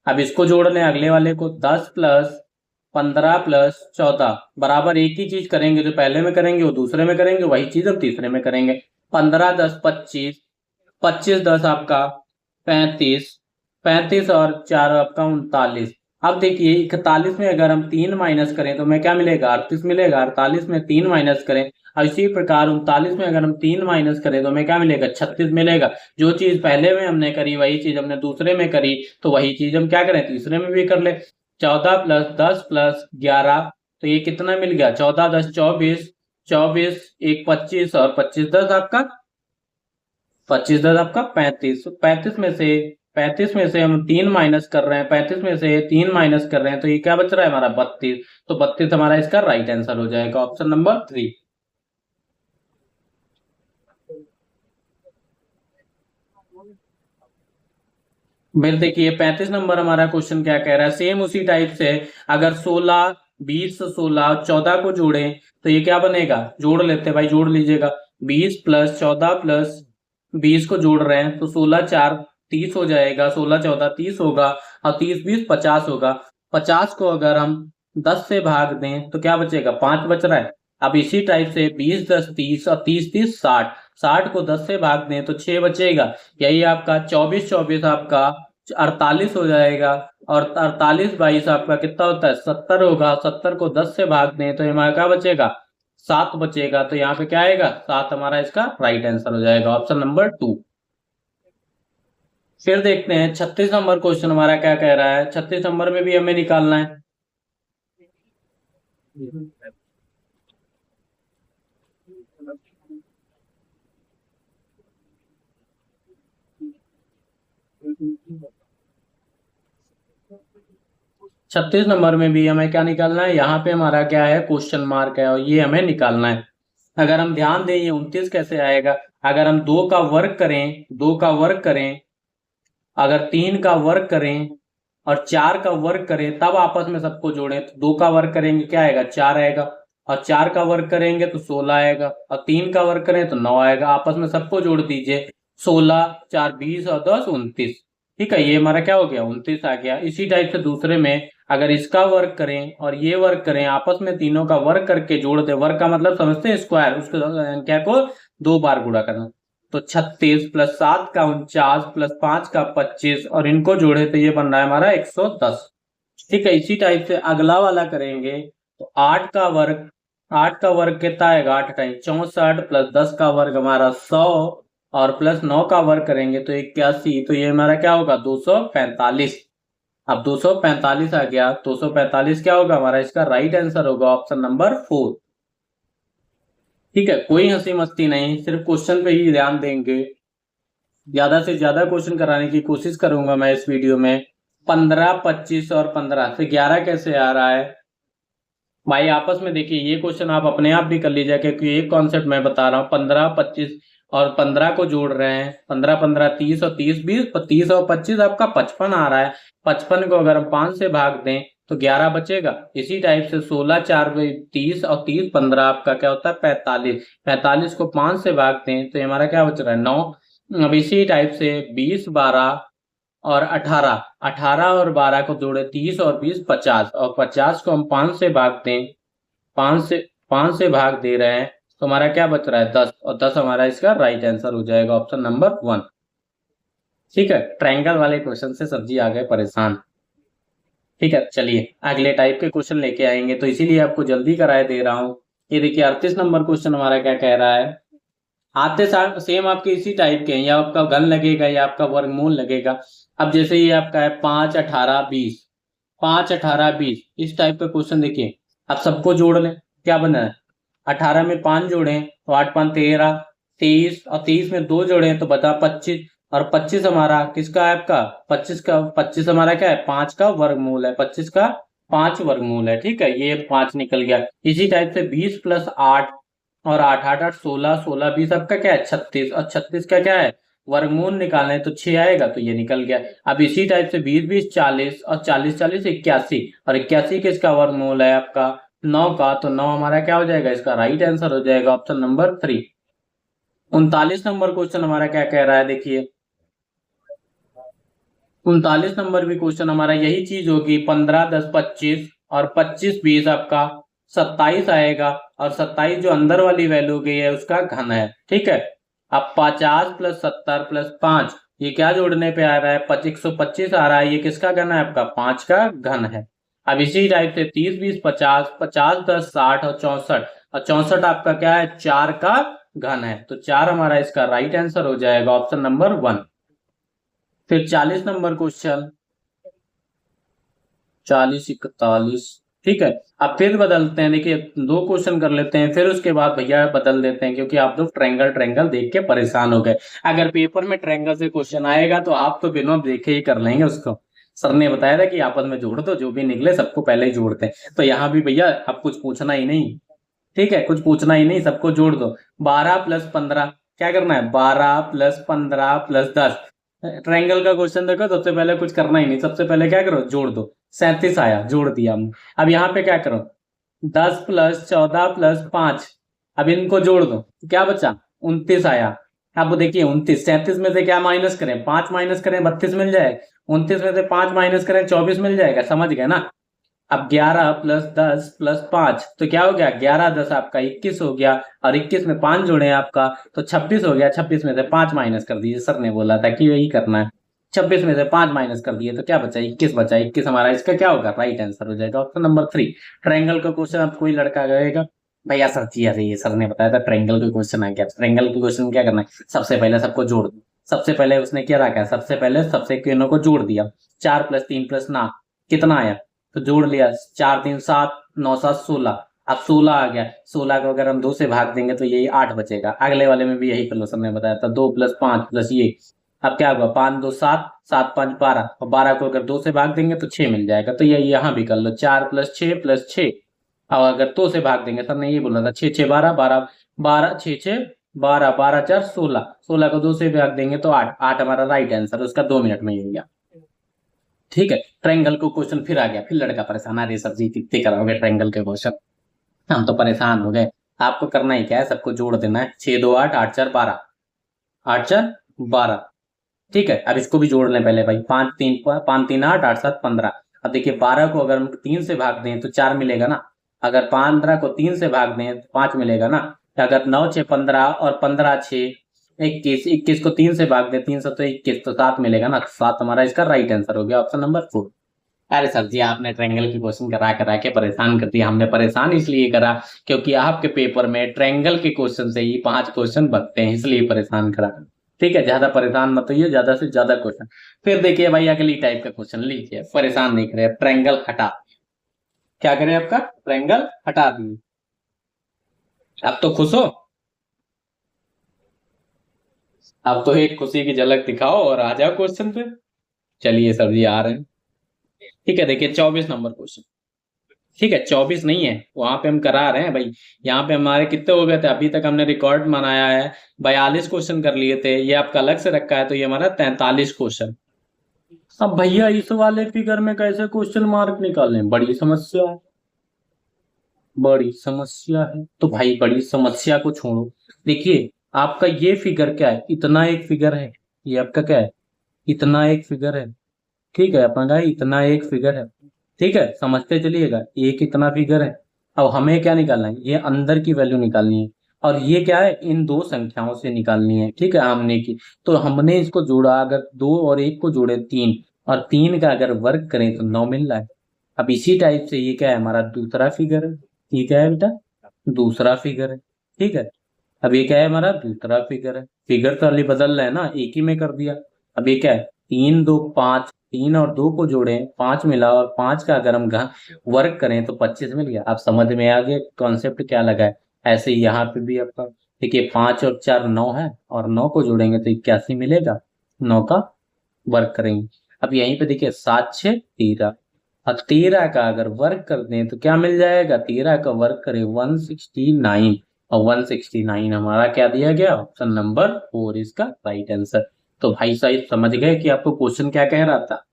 अब इसको जोड़ लें अगले वाले को, 10 प्लस 15 प्लस 14 बराबर एक ही चीज करेंगे, जो पहले में करेंगे वो दूसरे में करेंगे, वही चीज हम तीसरे में करेंगे। 15 10 25, 25 10 आपका 35, 35 और 4 आपका 39। अब देखिए 41 में अगर हम 3 माइनस करें तो हमें क्या मिलेगा, 38 मिलेगा। 48 में 3 माइनस करें, और इसी प्रकार 39 में अगर हम 3 माइनस करें तो हमें क्या मिलेगा, 36 मिलेगा। जो चीज पहले में हमने करी वही चीज हमने दूसरे में करी, तो वही चीज हम क्या करें, तीसरे में भी कर ले। 14 प्लस 10 प्लस 11, तो ये कितना मिल गया, 14 10 24, 24 1 25 और 25 10 आपका 25 10 आपका 35। 35 में से हम 3 माइनस कर रहे हैं, 35 में से 3 माइनस कर रहे हैं, तो ये क्या बच रहा है हमारा 32। तो 32 हमारा इसका राइट आंसर हो जाएगा, ऑप्शन नंबर 3। फिर देखिए 35 नंबर हमारा क्वेश्चन क्या कह रहा है, सेम उसी टाइप से। अगर 16 20 16 14 को जोड़े तो ये क्या बनेगा, जोड़ लेते भाई, जोड़ लीजिएगा। 20 प्लस 14 प्लस 20 को जोड़ रहे हैं तो 16 4 30 हो जाएगा, 16 14 30 होगा, और 30 20 50 होगा। 50 को अगर हम 10 से भाग दें तो क्या बचेगा, 5 बच रहा है। अब इसी टाइप से 20 10 30 और 30 30 60, 60 को 10 से भाग दें तो 6 बचेगा। यही आपका 24 24 आपका 48 हो जाएगा, और 48 22 आपका कितना होता है, 70 होगा। 70 को 10 से भाग दें तो हमारा क्या बचेगा, 7 बचेगा। तो यहाँ पे क्या आएगा, 7 हमारा इसका राइट आंसर हो जाएगा, ऑप्शन नंबर 2। फिर देखते हैं 36 नंबर क्वेश्चन हमारा क्या कह रहा है। 36 नंबर में भी हमें निकालना है। 36 नंबर में भी हमें क्या निकालना है, यहाँ पे हमारा क्या है, क्वेश्चन मार्क है, और ये हमें निकालना है। अगर हम ध्यान दें ये 29 कैसे आएगा, अगर हम 2 का वर्ग करें, 2 का वर्ग करें, अगर 3 का वर्ग करें और 4 का वर्ग करें तब आपस में सबको जोड़ें, तो 2 का वर्ग करेंगे क्या आएगा, 4 आएगा, और 4 का वर्ग करेंगे तो 16 आएगा, और 3 का वर्ग करें तो 9 आएगा। आपस में सबको जोड़ दीजिए, 16 4 20 और 10 29। ठीक है, ये हमारा क्या हो गया, 29 आ गया। इसी टाइप से दूसरे में अगर इसका वर्ग करें और ये वर्ग करें, आपस में तीनों का वर्ग करके जोड़ दे, वर्ग का मतलब समझते हैं स्क्वायर, उसको संख्या को 2 बार गुणा करना। तो 36 प्लस 7 का 49 प्लस 5 का 25, और इनको जोड़े तो ये बन रहा है हमारा 110। ठीक है, इसी टाइप से अगला वाला करेंगे तो 8 का वर्ग कितना आएगा, 8 टाइम 64 प्लस 10 का वर्ग हमारा 100, और प्लस 9 का वर्ग करेंगे तो 81। तो ये हमारा क्या होगा, 245। अब 245 आ गया, 245 क्या होगा हमारा, इसका राइट आंसर होगा ऑप्शन नंबर 4। ठीक है, कोई हंसी मस्ती नहीं, सिर्फ क्वेश्चन पे ही ध्यान देंगे। ज्यादा से ज्यादा क्वेश्चन कराने की कोशिश करूंगा मैं इस वीडियो में। 15 25 और 15 से 11 कैसे आ रहा है भाई, आपस में देखिए ये क्वेश्चन आप अपने आप भी कर लीजिए, क्योंकि एक कॉन्सेप्ट मैं बता रहा हूँ। 15 25 और 15 को जोड़ रहे हैं, 15 15 30 और 30 20, 30 और 25 आपका 55 आ रहा है। 55 को अगर हम 5 से भाग दें तो 11 बचेगा। इसी टाइप से 16 4 30 और 30 15 आपका क्या होता है, 45। 45 को 5 से भाग दें तो हमारा क्या बच रहा है, 9। अब इसी टाइप से 20 12 और 18, 18 और 12 को जोड़े 30 और 20 50, और 50 को हम 5 से भाग दें, 5 से भाग दे रहे हैं तो हमारा क्या बच रहा है, 10, और 10 हमारा इसका राइट आंसर हो जाएगा, ऑप्शन नंबर 1। ठीक है, ट्रायंगल वाले क्वेश्चन से सब्जी आ गए परेशान। ठीक है, चलिए अगले टाइप के क्वेश्चन लेके आएंगे, तो इसीलिए आपको जल्दी कराए दे रहा हूं। ये देखिए 38 नंबर क्वेश्चन हमारा क्या कह रहा है। आते सेम आपके इसी टाइप के हैं, या आपका घन लगेगा या आपका वर्गमूल लगेगा। अब जैसे ये आपका है 5 18 20, 5 18 20, इस टाइप का क्वेश्चन देखिए। आप सबको जोड़ लें, क्या बना है, 18 में 5 जोड़े तो 8 5 13, 23 और 23 में 2 जोड़े तो बता 25, और 25 हमारा किसका है, आपका 25 का, 25 हमारा क्या है, 5 का वर्गमूल है, 25 का 5 वर्गमूल है, ठीक है, ये 5 निकल गया। इसी टाइप से 20 प्लस 8 और 8 8 8 16 16 20 आपका क्या है 36, और 36 का क्या है वर्गमूल निकालना है तो 6 आएगा, तो ये निकल गया। अब इसी टाइप से 20 20 40 और 40 40 81, और 81 किसका वर्गमूल है आपका 9 का, तो 9 हमारा क्या हो जाएगा, इसका राइट आंसर हो जाएगा ऑप्शन नंबर 3। 39 नंबर क्वेश्चन हमारा क्या कह रहा है, देखिए 39 नंबर भी क्वेश्चन हमारा यही चीज होगी, 15 10 25 और 25 20 आपका 27 आएगा, और 27 जो अंदर वाली वैल्यू गई है उसका घन है, ठीक है। अब 50 प्लस 70 प्लस 5 ये क्या जोड़ने पे आ रहा है 125 आ रहा है, ये किसका घन है आपका 5 का घन है। अब इसी टाइप से 30 20 50 50 10 60 और 64, और 64 आपका क्या है 4 का घन है, तो 4 हमारा इसका राइट आंसर हो जाएगा ऑप्शन नंबर 1। फिर 40 नंबर क्वेश्चन, 40 41, ठीक है। अब फिर बदलते हैं, देखिए 2 क्वेश्चन कर लेते हैं, फिर उसके बाद भैया बदल देते हैं, क्योंकि आप लोग ट्रायंगल ट्रायंगल देख के परेशान हो गए। अगर पेपर में ट्रायंगल से क्वेश्चन आएगा तो आप तो बिना देखे ही कर लेंगे उसको। सर ने बताया था कि आपस में जोड़ दो, जो भी निकले सबको पहले ही जोड़ते हैं, तो यहाँ भी भैया अब कुछ पूछना ही नहीं, ठीक है, कुछ पूछना ही नहीं, सबको जोड़ दो। 12 प्लस 15 क्या करना है 12 प्लस 15 प्लस 10, ट्रायंगल का क्वेश्चन देखो, सबसे पहले कुछ करना ही नहीं, सबसे पहले क्या करो जोड़ दो। 37 आया, जोड़ दिया हमने। अब यहाँ पे क्या करो 10 प्लस 14 प्लस 5, अब इनको जोड़ दो, क्या बचा 29 आया। अब देखिए 29, 37 में से क्या माइनस करें 5 माइनस करें 32 मिल जाएगा, 29 में से 5 माइनस करें 24 मिल जाएगा, समझ गए ना। अब 11 प्लस 10 प्लस 5 तो क्या हो गया 11 10 आपका 21 हो गया, और 21 में 5 जोड़े आपका तो 26 हो गया। 26 में से 5 माइनस कर दीजिए, सर ने बोला था कि यही करना है। 26 में से 5 माइनस कर दिए तो क्या बचा 21 बचा, 21 हमारा इसका क्या होगा राइट आंसर हो जाएगा ऑप्शन नंबर 3। ट्रायंगल का क्वेश्चन अब कोई लड़का गएगा भैया सर जी, अरे ये सर ने बताया था ट्रायंगल का क्वेश्चन आ गया, ट्रायंगल के क्वेश्चन क्या करना है सबसे पहले सबको जोड़ दो। सबसे पहले उसने क्या रखा है, सबसे पहले सबसे तीनों को जोड़ दिया, 4 प्लस 3 प्लस ना कितना आया, तो जोड़ लिया 4 3 7 9 7 16, अब 16 आ गया, 16 को अगर हम 2 से भाग देंगे तो यही 8 बचेगा। अगले वाले में भी यही क्वेश्चन ने बताया था 2 प्लस 5 प्लस ये, अब क्या होगा 5 2 7 7 5 12, और 12 को अगर 2 से भाग देंगे तो 6 मिल जाएगा, तो ये यहाँ भी कर लो 4 प्लस 6 प्लस 6, और अगर 2 से भाग देंगे, सर ने ये बोला था 6 6 12 12 12 6 6 12 12 4 16, 16 को 2 से भाग देंगे तो 8, 8 हमारा राइट आंसर, उसका 2 मिनट में ही हो गया, ठीक है। ट्रायंगल को क्वेश्चन फिर आ गया, फिर लड़का परेशान, अरे सर जी कितने कराओगे ट्रायंगल के क्वेश्चन, हम तो परेशान हो गए। आपको करना ही क्या है, सबको जोड़ देना है, 6 2 8 8 4 12, 8 4 12, ठीक है। अब इसको भी जोड़ लें पहले भाई, 5 3 5 3 8 8 7 15। अब देखिए 12 को अगर हम 3 से भाग दें तो 4 मिलेगा ना, अगर 15 को 3 से भाग दें तो 5 मिलेगा ना, अगर 9 6 15 और 15 6 21, 21 को 3 से भाग दे 3 से तो 21, तो 7 मिलेगा ना, 7 हमारा इसका राइट आंसर हो गया ऑप्शन नंबर 4। अरे सर जी आपने ट्रायंगल की क्वेश्चन करा करा के परेशान कर दिया, हमने परेशान इसलिए करा क्योंकि आपके पेपर में ट्रायंगल के क्वेश्चन से ही 5 क्वेश्चन बनते हैं, इसलिए परेशान करा, ठीक है। ज्यादा परेशान मत होइए, ज्यादा से ज्यादा क्वेश्चन। फिर देखिए भाई अगली टाइप का क्वेश्चन लीजिए, परेशान नहीं करे, ट्रायंगल हटा, क्या करें आपका ट्रायंगल हटा दिए। अब तो खुश हो, अब तो एक खुशी की झलक दिखाओ और आ जाओ क्वेश्चन पे। चलिए सर जी आ रहे हैं, ठीक है। देखिए 24 नंबर क्वेश्चन, ठीक है 24 नहीं है, वहां पे हम करा रहे हैं भाई। यहाँ पे हमारे कितने हो गए थे, अभी तक हमने रिकॉर्ड बनाया है 42 क्वेश्चन कर लिए थे, ये आपका अलग से रखा है, तो ये हमारा 43 क्वेश्चन। अब भैया इस वाले फिगर में कैसे क्वेश्चन मार्क निकालें, बड़ी समस्या है, बड़ी समस्या है। तो भाई बड़ी समस्या को छोड़ो, देखिए आपका ये फिगर क्या है, इतना एक फिगर है, ये आपका क्या है इतना एक फिगर है, ठीक है, अपना इतना एक फिगर है, ठीक है, समझते चलिएगा एक इतना फिगर है। अब हमें क्या निकालना है, ये अंदर की वैल्यू निकालनी है, और ये क्या है इन दो संख्याओं से निकालनी है, ठीक है, आमने की। तो हमने इसको जोड़ा, अगर 2 और 1 को जोड़े 3, और 3 का अगर वर्ग करें तो 9 मिल रहा है। अब इसी टाइप से ये क्या है हमारा दूसरा फिगर है, ये क्या है बेटा दूसरा फिगर है, ठीक है। अब ये क्या है हमारा दूसरा फिगर है, फिगर तो अभी बदल रहे हैं ना, एक ही में कर दिया। अब ये क्या है 3 2 5, 3 और 2 को जोड़े 5 मिला, और 5 का अगर हम वर्ग करें तो 25 मिल गया। आप समझ में आ गया कॉन्सेप्ट क्या लगा है। ऐसे ही यहाँ पे भी आपका देखिए 5 और 4 9 है, और 9 को जोड़ेंगे तो 81 मिलेगा, 9 का वर्ग करेंगे। अब यहीं पे देखिए 7 6 13, और 13 का अगर वर्क कर दें तो क्या मिल जाएगा, 13 का वर्क करें 169, और 169 हमारा क्या दिया गया, ऑप्शन नंबर 4 इसका राइट आंसर। तो भाई साहब समझ गए कि आपको क्वेश्चन क्या कह रहा था,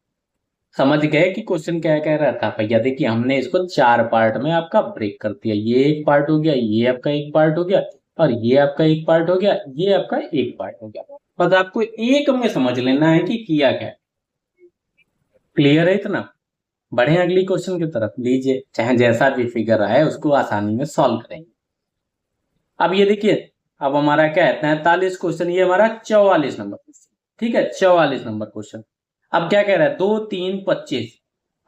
समझ गए कि क्वेश्चन क्या कह रहा था भैया। देखिए हमने इसको 4 पार्ट में आपका ब्रेक कर दिया, ये एक पार्ट हो गया, ये आपका एक पार्ट हो गया, और ये आपका एक पार्ट हो गया, ये आपका एक पार्ट हो गया। बस आपको एक में समझ लेना है कि किया क्या है। क्लियर है इतना? बढ़े अगली क्वेश्चन की तरफ, लीजिए चाहे जैसा भी फिगर आए उसको आसानी में सॉल्व करेंगे। अब ये देखिए, अब हमारा क्या है 43 क्वेश्चन, ये हमारा 44 नंबर क्वेश्चन, ठीक है 44 नंबर क्वेश्चन। अब क्या कह रहा है, 2 3 25।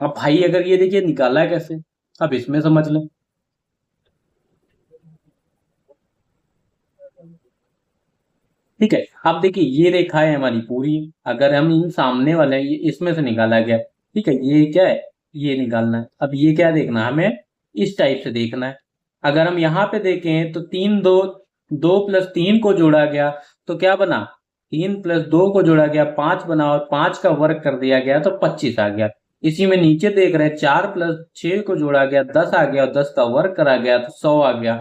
अब भाई अगर ये देखिए निकाला है कैसे, अब इसमें समझ लें। ठीक है, अब देखिए ये रेखा है हमारी पूरी, अगर हम इन सामने वाले ये इसमें से निकाला गया, ठीक है ये क्या है, ये निकालना है। अब ये क्या देखना है हमें, इस टाइप से देखना है। अगर हम यहाँ पे देखें तो 3 2, 2 प्लस 3 को जोड़ा गया तो क्या बना, 3 प्लस 2 को जोड़ा गया 5 बना, और 5 का वर्ग कर दिया गया तो 25 आ गया। इसी में नीचे देख रहे हैं 4 प्लस 6 को जोड़ा गया 10 आ गया, और 10 का वर्ग करा गया तो 100 आ गया।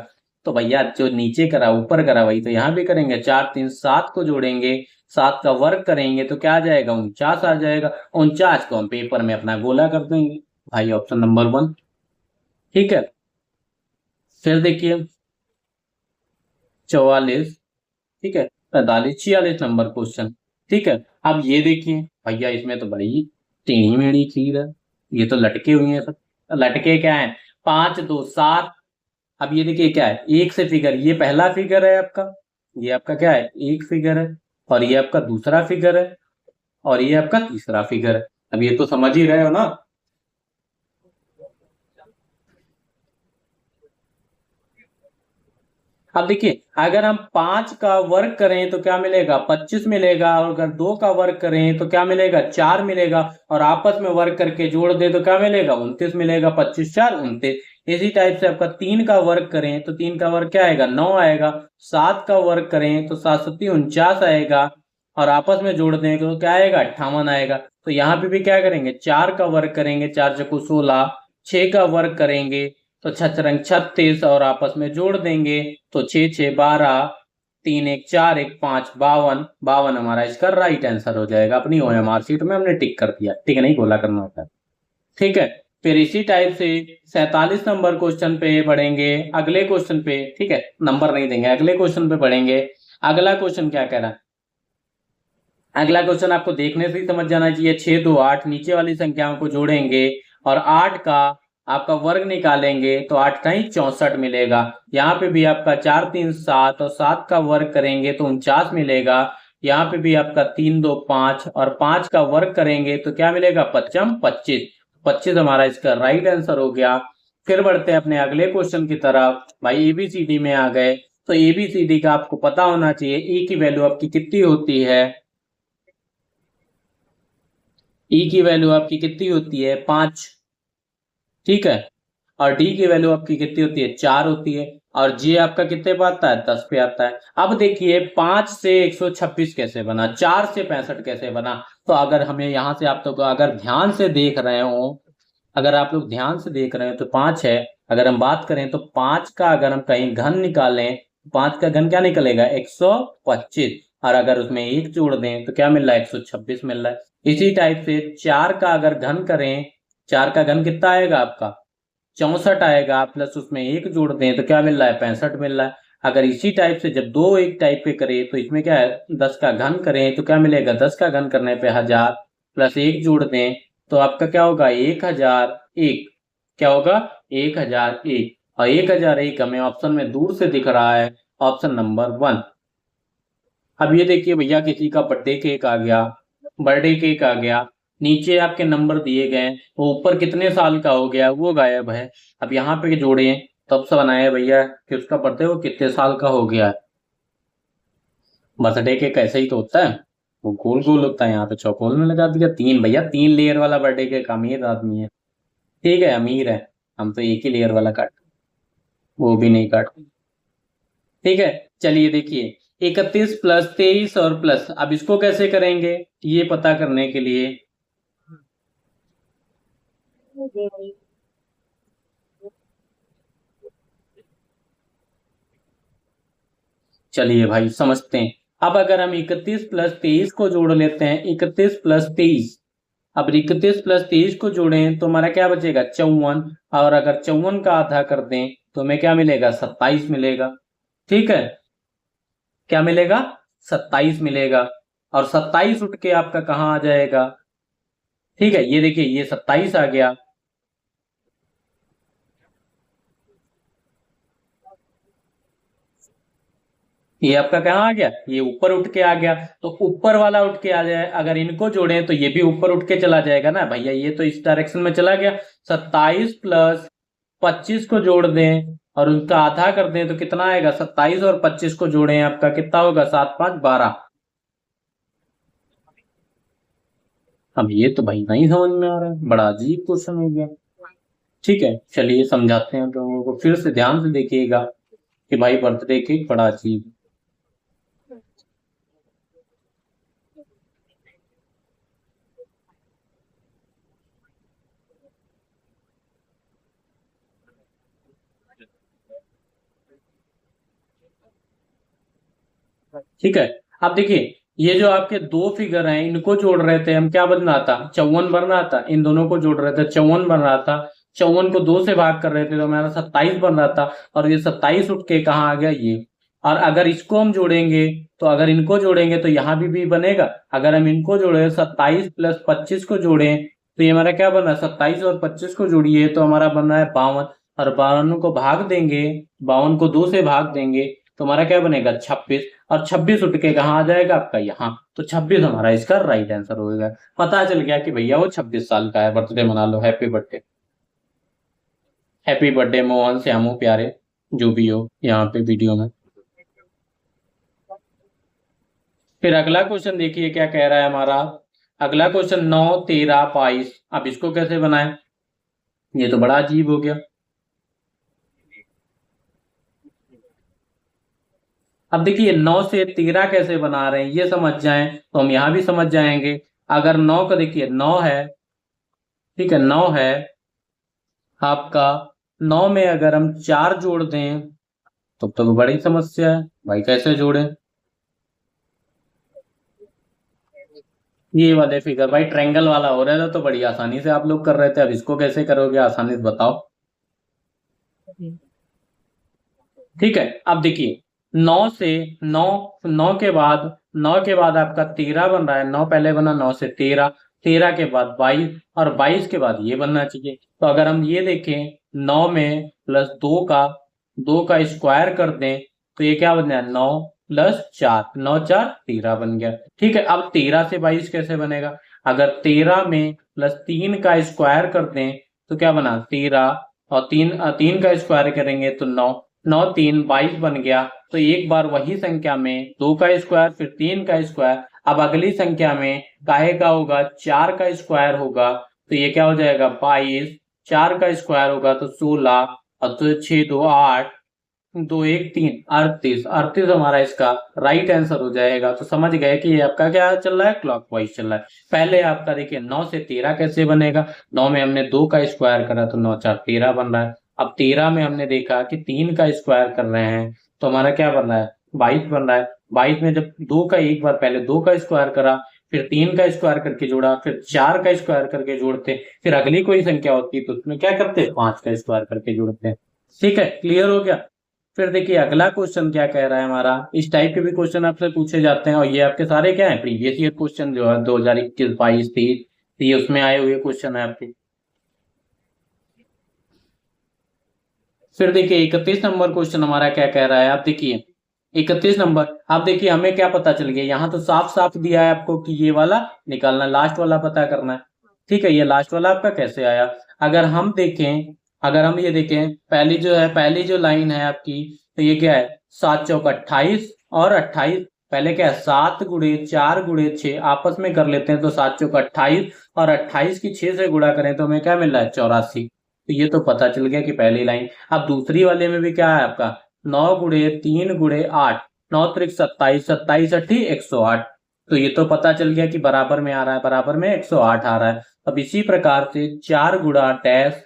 तो भैया जो नीचे करा ऊपर करा वही तो यहाँ भी करेंगे, 4 3 7 को जोड़ेंगे, 7 का वर्ग करेंगे तो क्या आ जाएगा, 49 आ जाएगा। 49 को हम पेपर में अपना गोला कर देंगे, भाई ऑप्शन नंबर 1। ठीक है, फिर देखिए 44, ठीक है 45 46 नंबर क्वेश्चन। ठीक है, अब ये देखिए भैया इसमें तो बड़ी टेढ़ी मेढ़ी चीज है, ये तो लटके हुए हैं सब। लटके क्या है, 5 2 7। अब ये देखिए क्या है, एक से फिगर, ये पहला फिगर है आपका, ये आपका क्या है एक फिगर है, और ये आपका दूसरा फिगर है, और ये आपका तीसरा फिगर है। अब ये तो समझ ही रहे हो ना। अब देखिए अगर हम 5 का वर्ग करें तो क्या मिलेगा, 25 मिलेगा, और अगर 2 का वर्ग करें तो क्या मिलेगा, 4 मिलेगा, और आपस में वर्ग करके जोड़ दे तो क्या मिलेगा, 29 मिलेगा। 25 4 29। इसी टाइप से आपका 3 का वर्ग करें तो 3 का वर्ग क्या आएगा, 9 आएगा। 7 का वर्ग करें तो 7 7 49 आएगा, और आपस में जोड़ दें तो क्या आएगा, 58 आएगा। तो यहाँ पे भी क्या करेंगे, 4 का वर्ग करेंगे, 4 चौको 16, 6 का वर्ग करेंगे तो 6 रंग 36, और आपस में जोड़ देंगे तो 6 6 12, 3 1 4 1 5 52। 52 हमारा इसका राइट आंसर हो जाएगा। अपनी ओएमआर शीट में हमने टिक कर दिया, ठीक है नहीं बोला करना होता है। ठीक है, फिर इसी टाइप से 47 नंबर क्वेश्चन पे बढ़ेंगे, अगले क्वेश्चन पे, ठीक है नंबर नहीं देंगे, अगले क्वेश्चन पे बढ़ेंगे। अगला क्वेश्चन क्या कह रहा है, अगला क्वेश्चन आपको देखने से ही समझ जाना चाहिए। 6 2 8, नीचे वाली संख्याओं को जोड़ेंगे और 8 का आपका वर्ग निकालेंगे तो 8 का ही 64 मिलेगा। यहाँ पे भी आपका 4 3 7, और 7 का वर्ग करेंगे तो 49 मिलेगा। यहाँ पे भी आपका 3 2 5, और 5 का वर्ग करेंगे तो क्या मिलेगा, 25 25। 25 हमारा इसका राइट आंसर हो गया। फिर बढ़ते हैं अपने अगले क्वेश्चन की तरफ। भाई एबीसीडी में आ गए, तो एबीसीडी का आपको पता होना चाहिए ए की वैल्यू आपकी कितनी होती है। ई की वैल्यू आपकी कितनी होती है, 5, ठीक है। और डी की वैल्यू आपकी कितनी होती है, 4 होती है। और जे आपका कितने पे आता है, 10 पे आता है। अब देखिए 5 से 126 कैसे बना, 4 से 65 कैसे बना। तो अगर हमें यहाँ से आप तो अगर ध्यान से देख रहे हो, अगर आप लोग ध्यान से देख रहे हो तो 5 है। अगर हम बात करें तो 5 का अगर हम कहीं घन निकालें, 5 का घन क्या निकलेगा, 125। और अगर उसमें एक जोड़ दें तो क्या मिल रहा है, 126 मिल रहा है। इसी टाइप से 4 का अगर घन करें, 4 का घन कितना आएगा आपका, 64 आएगा, प्लस उसमें एक जोड़ दें तो क्या मिल रहा है, 65 मिल रहा है। अगर इसी टाइप से जब दो एक टाइप के करें तो इसमें क्या है, 10 का घन करें तो क्या मिलेगा, 10 का घन करने पे 1000, प्लस एक जोड़ दें तो आपका क्या होगा, 1001। क्या होगा, 1001। और 1001 हमें ऑप्शन में दूर से दिख रहा है, ऑप्शन नंबर 1। अब ये देखिए भैया किसी का बर्थडे केक आ गया, बर्थडे केक आ गया, नीचे आपके नंबर दिए गए, वो ऊपर कितने साल का हो गया वो गायब है। अब यहाँ पे जोड़े तब से बनाए भैया कि उसका बर्थडे वो कितने साल का हो गया है। बर्थडे केक ऐसे ही तो होता है, वो गोल गोल होता है, यहाँ पे चौकोल में लगा दिया। 3 भैया 3 लेयर वाला बर्थडे केक, अमीर आदमी है, ठीक है अमीर है। हम तो एक ही लेयर वाला काट, वो भी नहीं काट। ठीक है, चलिए देखिए 31 प्लस 23 और प्लस, अब इसको कैसे करेंगे ये पता करने के लिए चलिए भाई समझते हैं। अब अगर हम 31 + 23 को जोड़ लेते हैं, 31 + 23, अब 31 + 23 को जोड़ें तो हमारा क्या बचेगा 54, और अगर 54 का आधा कर दें तो हमें क्या मिलेगा 27 मिलेगा। ठीक है, क्या मिलेगा 27 मिलेगा, और 27 उठ के आपका कहाँ आ जाएगा। ठीक है, ये देखिए ये 27 आ गया। ये आपका कहाँ आ गया, ये ऊपर उठ के आ गया। तो ऊपर वाला उठ के आ जाए, अगर इनको जोड़ें तो ये भी ऊपर उठ के चला जाएगा ना भैया, ये तो इस डायरेक्शन में चला गया। 27 + 25 को जोड़ दें और उनका आधा कर दें तो कितना आएगा, 27 और 25 को जोड़ें आपका कितना होगा, 7 5 12। अब ये तो भाई नहीं समझ में आ रहा है, बड़ा अजीब क्वेश्चन हो गया। ठीक है, चलिए समझाते हैं आप लोगों को, फिर से ध्यान से देखिएगा कि भाई बर्थडे केक बड़ा अजीब। ठीक है, अब देखिए ये जो आपके दो फिगर हैं इनको जोड़ रहे थे हम, क्या बनना था 54 बन रहा था, इन दोनों को जोड़ रहे थे 54 बन रहा था, 54 को 2 से भाग कर रहे थे तो हमारा 27 बन रहा था, और ये 27 उठ के कहाँ आ गया ये। और अगर इसको हम जोड़ेंगे तो अगर इनको जोड़ेंगे तो यहाँ भी बनेगा। अगर हम इनको जोड़े 27 + 25 को जोड़ें तो ये हमारा क्या बना, 27 और 25 को जोड़िए तो हमारा बन रहा है 52, और 52 को भाग देंगे, 52 को 2 से भाग देंगे तो हमारा क्या बनेगा 26, और 26 उठ के कहाँ आ जाएगा आपका यहाँ, तो 26 हमारा इसका राइट आंसर होगा। पता चल गया कि भैया वो 26 साल का है, बर्थडे मना लो, happy birthday. Happy birthday Mohan Shyamu प्यारे, जो भी हो यहाँ पे वीडियो में। फिर अगला क्वेश्चन देखिए क्या कह रहा है हमारा। अगला क्वेश्चन 9 13 22, अब इसको कैसे बनाएं, ये तो बड़ा अजीब हो गया। अब देखिए 9 से 13 कैसे बना रहे हैं ये समझ जाएं तो हम यहां भी समझ जाएंगे। अगर 9 का देखिए 9 है, ठीक है 9 है आपका, 9 में अगर हम 4 जोड़ दें तो बड़ी समस्या है भाई, कैसे जोड़ें। ये वाले फिगर भाई ट्रायंगल वाला हो रहा था तो बड़ी आसानी से आप लोग कर रहे थे, अब इसको कैसे करोगे आसानी से बताओ। ठीक है, अब देखिए 9 से 9, 9 के बाद, 9 के बाद आपका 13 बन रहा है, 9 पहले बना, 9 से 13, 13 के बाद 22, और 22 के बाद ये बनना चाहिए। तो अगर हम ये देखें 9 में प्लस 2 का, 2 का स्क्वायर कर दें तो ये क्या बन जाए 9 + 4, 9 4 13 बन गया। ठीक है, अब 13 से 22 कैसे बनेगा, अगर 13 में प्लस 3 का स्क्वायर कर दें तो क्या बना 13, और 3 3 का स्क्वायर करेंगे तो 9, 9 3 22 बन गया। तो एक बार वही संख्या में 2 का स्क्वायर फिर 3 का स्क्वायर, अब अगली संख्या में काहे का होगा 4 का स्क्वायर होगा, तो ये क्या हो जाएगा 22, 4 का स्क्वायर होगा तो 16, और तो 6 2 8, 2 1 3 38, 38 हमारा इसका राइट आंसर हो जाएगा। तो समझ गए कि ये आपका क्या चल रहा है, क्लॉकवाइज चल रहा है। पहले आपका देखिए 9 से 13 कैसे बनेगा, 9 में हमने 2 का स्क्वायर करा तो 9 4 13 बन रहा है। अब 13 में हमने देखा कि 3 का स्क्वायर कर रहे हैं तो हमारा क्या बन रहा है 22 बन रहा है। 22 में जब 2 का एक बार पहले 2 का स्क्वायर करा, फिर 3 का स्क्वायर करके जोड़ा, फिर 4 का स्क्वायर करके जोड़ते, फिर अगली कोई संख्या होती तो उसमें क्या करते 5 का स्क्वायर करके जोड़ते। ठीक है, क्लियर हो गया। फिर देखिए अगला क्वेश्चन क्या कह रहा है हमारा, इस टाइप के भी क्वेश्चन आपसे पूछे जाते हैं, और ये आपके सारे क्या है प्रीवियस ईयर क्वेश्चन जो है 2021 22 23, ये उसमें आए हुए क्वेश्चन है आपके। फिर देखिए 31 नंबर क्वेश्चन हमारा क्या कह रहा है, आप देखिए 31 नंबर, आप देखिए हमें क्या पता चल गया, यहाँ तो साफ साफ दिया है आपको कि ये वाला निकालना, लास्ट वाला पता करना है। ठीक है, ये लास्ट वाला आपका कैसे आया, अगर हम देखें, अगर हम ये देखें पहली जो है, पहली जो लाइन है आपकी, तो ये क्या है 7 चौक 28 और 28, पहले क्या है 7 गुणे 4 गुणे 6 आपस में कर लेते हैं तो 7 चौक 28, और 28 की 6 से गुणा करें तो हमें क्या मिल रहा है 84। तो ये तो पता चल गया कि पहली लाइन। अब दूसरी वाले में भी क्या है आपका 9 गुणे 3 गुणे 8, 9 त्रिक 27, 27 अट्ठी 108, तो ये तो पता चल गया कि बराबर में आ रहा है, बराबर में 108 आ रहा है। अब इसी प्रकार से 4 गुणा डैश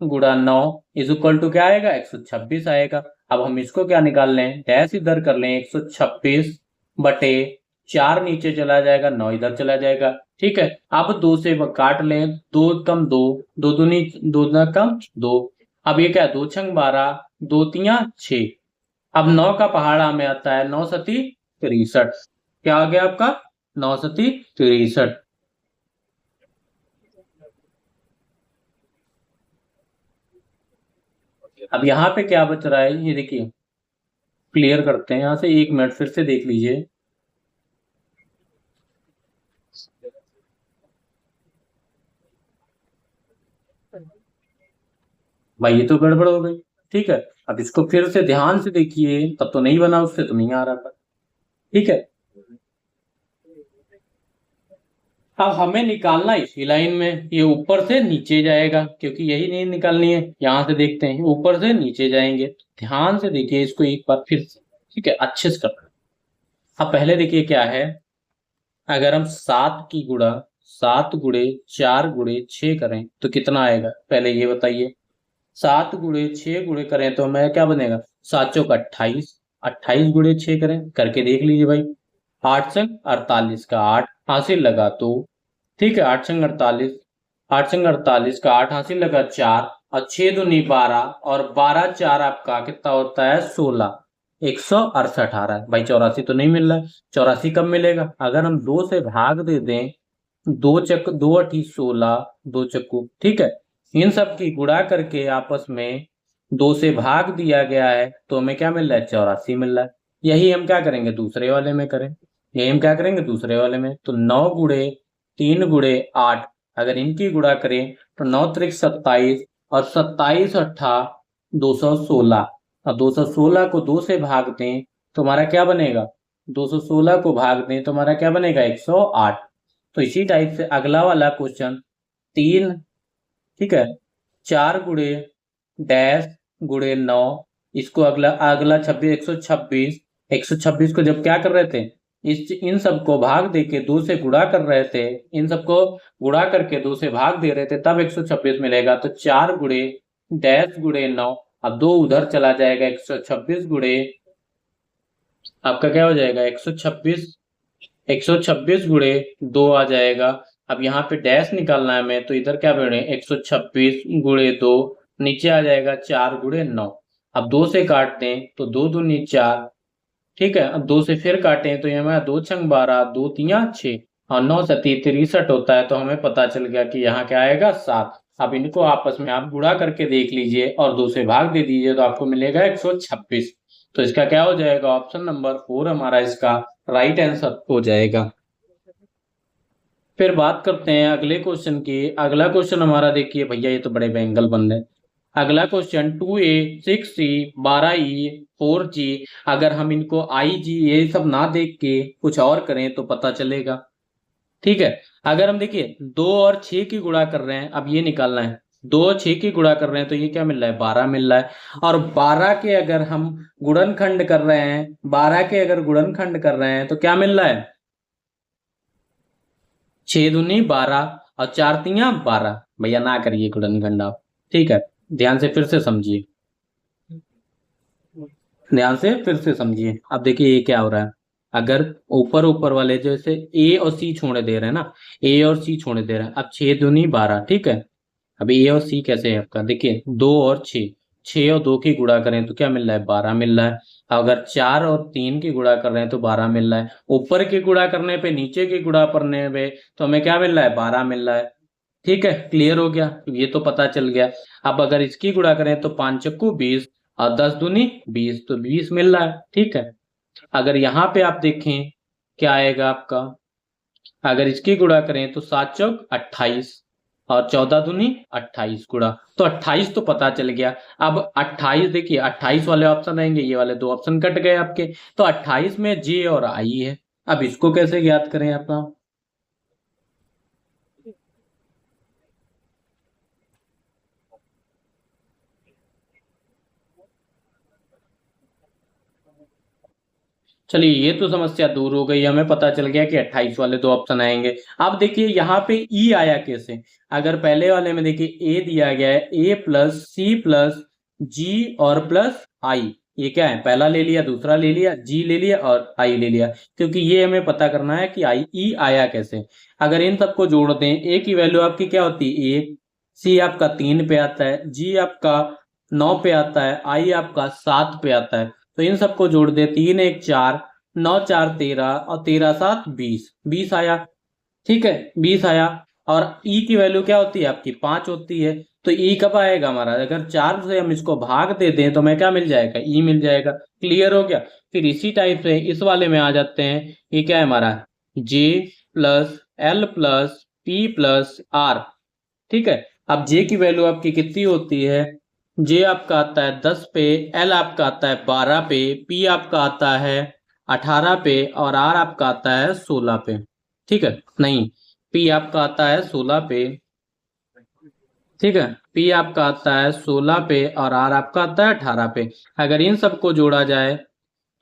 गुणा 9 इज इक्वल टू क्या आएगा, 126 आएगा। अब हम इसको क्या निकाल लें, डैश इधर कर लें, 126 बटे 4 नीचे चला जाएगा, 9 इधर चला जाएगा। ठीक है, अब 2 से काट लें, 2 कम 2, 2 दूनी 2 ना कम 2। अब ये क्या, 2 छंग 12, 2 तिया 6। अब 9 का पहाड़ा में आता है 9 सती 63। क्या आ गया आपका, 9 सती 63। अब यहाँ पे क्या बच रहा है, ये देखिए क्लियर करते हैं यहाँ से, 1 मिनट फिर से देख लीजिए। भाई ये तो गड़बड़ हो गई। ठीक है, अब इसको फिर से ध्यान से देखिए, तब तो नहीं बना, उससे तो नहीं आ रहा था। ठीक है, अब हमें निकालना इसी लाइन में, ये ऊपर से नीचे जाएगा क्योंकि यही नहीं निकालनी है। यहां से देखते हैं, ऊपर से नीचे जाएंगे। ध्यान से देखिए इसको एक बार फिर से। ठीक है, अच्छे से करना। अब पहले देखिए क्या है, अगर हम 7 गुणे 4 गुणे 6 करें तो कितना आएगा, पहले ये बताइए। 7 गुणे 6 गुणे करें तो हमें क्या बनेगा, 7 चौक 28, 28 गुणे 6 करें, करके देख लीजिए भाई। 8 संग 48 का 8 हासिल लगा तो, ठीक है, 8 संग 48, 8 संग 48 का 8 हासिल लगा 4, और 6 दूनी 12, और 12 4 आपका कितना होता है, 16। 168 आ रहा है भाई, 84 तो नहीं मिल रहा है। 84 कब मिलेगा, अगर हम 2 से भाग दे दें, 2 अठी 16, 2 चक्कू, ठीक है, इन सब की गुणा करके आपस में 2 से भाग दिया गया है तो हमें क्या मिल रहा है, 84 मिल रहा है। यही हम क्या करेंगे, दूसरे वाले में करें। यही हम क्या करेंगे, दूसरे वाले में। तो 9 गुणे 3 गुणे 8, अगर इनकी गुणा करें तो 9 त्रिक 27, और 27 अट्ठा 216, और 216 को 2 से भाग दें तो हमारा क्या बनेगा, 216 को भाग दें तो हमारा क्या बनेगा, 108। तो इसी टाइप से अगला वाला क्वेश्चन 3, ठीक है, 4 गुणे डैश गुणे 9, इसको अगला अगला 26, 126, 126 को जब क्या कर रहे थे, इस इन सबको भाग दे के 2 से गुणा कर रहे थे, इन सबको गुणा करके 2 से भाग दे रहे थे, तब 126 मिलेगा। तो 4 गुणे डैश गुणे 9, अब 2 उधर चला जाएगा, 126 गुणे आपका क्या हो जाएगा, 126, 126 गुणे 2 आ जाएगा। अब यहाँ पे डैश निकालना है हमें, तो इधर क्या बने, 126 गुणे 2, नीचे आ जाएगा 4 गुणे 9। अब 2 से काटते हैं तो 2 दूनी 4, ठीक है, अब 2 से फिर काटें तो ये हमारा 2 छंग 12, 2 तिया 6, और 9 सती 63 होता है। तो हमें पता चल गया कि यहाँ क्या आएगा, 7। अब इनको आपस में आप गुणा करके देख लीजिए और 2 से भाग दे दीजिए तो आपको मिलेगा 126। तो इसका क्या हो जाएगा, ऑप्शन नंबर 4 हमारा इसका राइट आंसर हो जाएगा। फिर बात करते हैं अगले क्वेश्चन की। अगला क्वेश्चन हमारा देखिए भैया, ये तो बड़े बैंगल बन रहे हैं। अगला question 2A 6C 12E 4G, अगर हम इनको IG ये सब ना देख के कुछ और करें तो पता चलेगा। ठीक है, अगर हम देखिए 2 और 6 की गुणा कर रहे हैं, अब ये निकालना है, 2 और 6 की गुणा कर रहे हैं तो ये क्या मिल रहा है, 12 मिल रहा है। और 12 के अगर हम गुणनखंड कर रहे हैं, 12 के अगर गुणनखंड कर रहे हैं तो क्या मिल रहा है, 6 दूनी 12, और 4 तिया 12। भैया ना करिए गुणनखंड आप, ठीक है, ध्यान से फिर से समझिए, ध्यान से फिर से समझिए। अब देखिए ये क्या हो रहा है, अगर ऊपर ऊपर वाले जैसे ए और सी छोड़े दे रहे हैं ना, ए और सी छोड़े दे रहे हैं, अब 6 दूनी 12, ठीक है। अब ए और सी कैसे है आपका, देखिए 2 और 6, 6 और 2 की गुणा करें तो क्या मिल रहा है, 12 मिल रहा है। अगर 4 और 3 की गुणा कर रहे हैं तो 12 मिल रहा है। ऊपर की गुणा करने पे, नीचे की गुणा करने पे तो हमें क्या मिल रहा है, 12 मिल रहा है। ठीक है, क्लियर हो गया, ये तो पता चल गया। अब अगर इसकी गुणा करें तो 5 चक्कू 20, और 10 दूनी 20, तो 20 मिल रहा है। ठीक है, अगर यहाँ पे आप देखें क्या आएगा आपका, अगर इसकी गुणा करें तो 7 चौक 28, और 14 दूनी 28 गुणा, तो 28 तो पता चल गया। अब 28 देखिए, 28 वाले ऑप्शन आएंगे, ये वाले 2 ऑप्शन कट गए आपके, तो 28 में जे और आई है। अब इसको कैसे ज्ञात करें आपका, चलिए ये तो समस्या दूर हो गई, हमें पता चल गया कि 28 वाले दो ऑप्शन आएंगे। अब देखिए यहाँ पे ई आया कैसे। अगर पहले वाले में देखिए ए दिया गया है, ए प्लस सी प्लस जी और प्लस आई, ये क्या है, पहला ले लिया, दूसरा ले लिया, जी ले लिया और आई ले लिया, क्योंकि ये हमें पता करना है कि आई ई आया कैसे। अगर इन सबको जोड़ दें, ए की वैल्यू आपकी क्या होती है 1, सी आपका 3 पे आता है, जी आपका 9 पे आता है, आई आपका 7 पे आता है। तो इन सबको जोड़ दे, 3 1 4, 9 4 13 और 13 7 20, 20 आया। ठीक है, 20 आया। और ई की वैल्यू क्या होती है आपकी 5 होती है। तो ई कब आएगा हमारा, अगर 4 से हम इसको भाग दे दें तो हमें क्या मिल जाएगा, ई मिल जाएगा। क्लियर हो गया। फिर इसी टाइप से इस वाले में आ जाते हैं, ये क्या है हमारा J plus L plus P plus R. ठीक है, अब जे की वैल्यू आपकी कितनी होती है, जे आपका आता है 10 पे, एल आपका आता है 12 पे, पी आपका आता है 18 पे और आर आपका आता है 16 पे। ठीक है, नहीं, पी आपका आता है 16 पे। ठीक है, पी आपका आता है 16 पे और आर आपका आता है 18 पे। अगर इन सबको जोड़ा जाए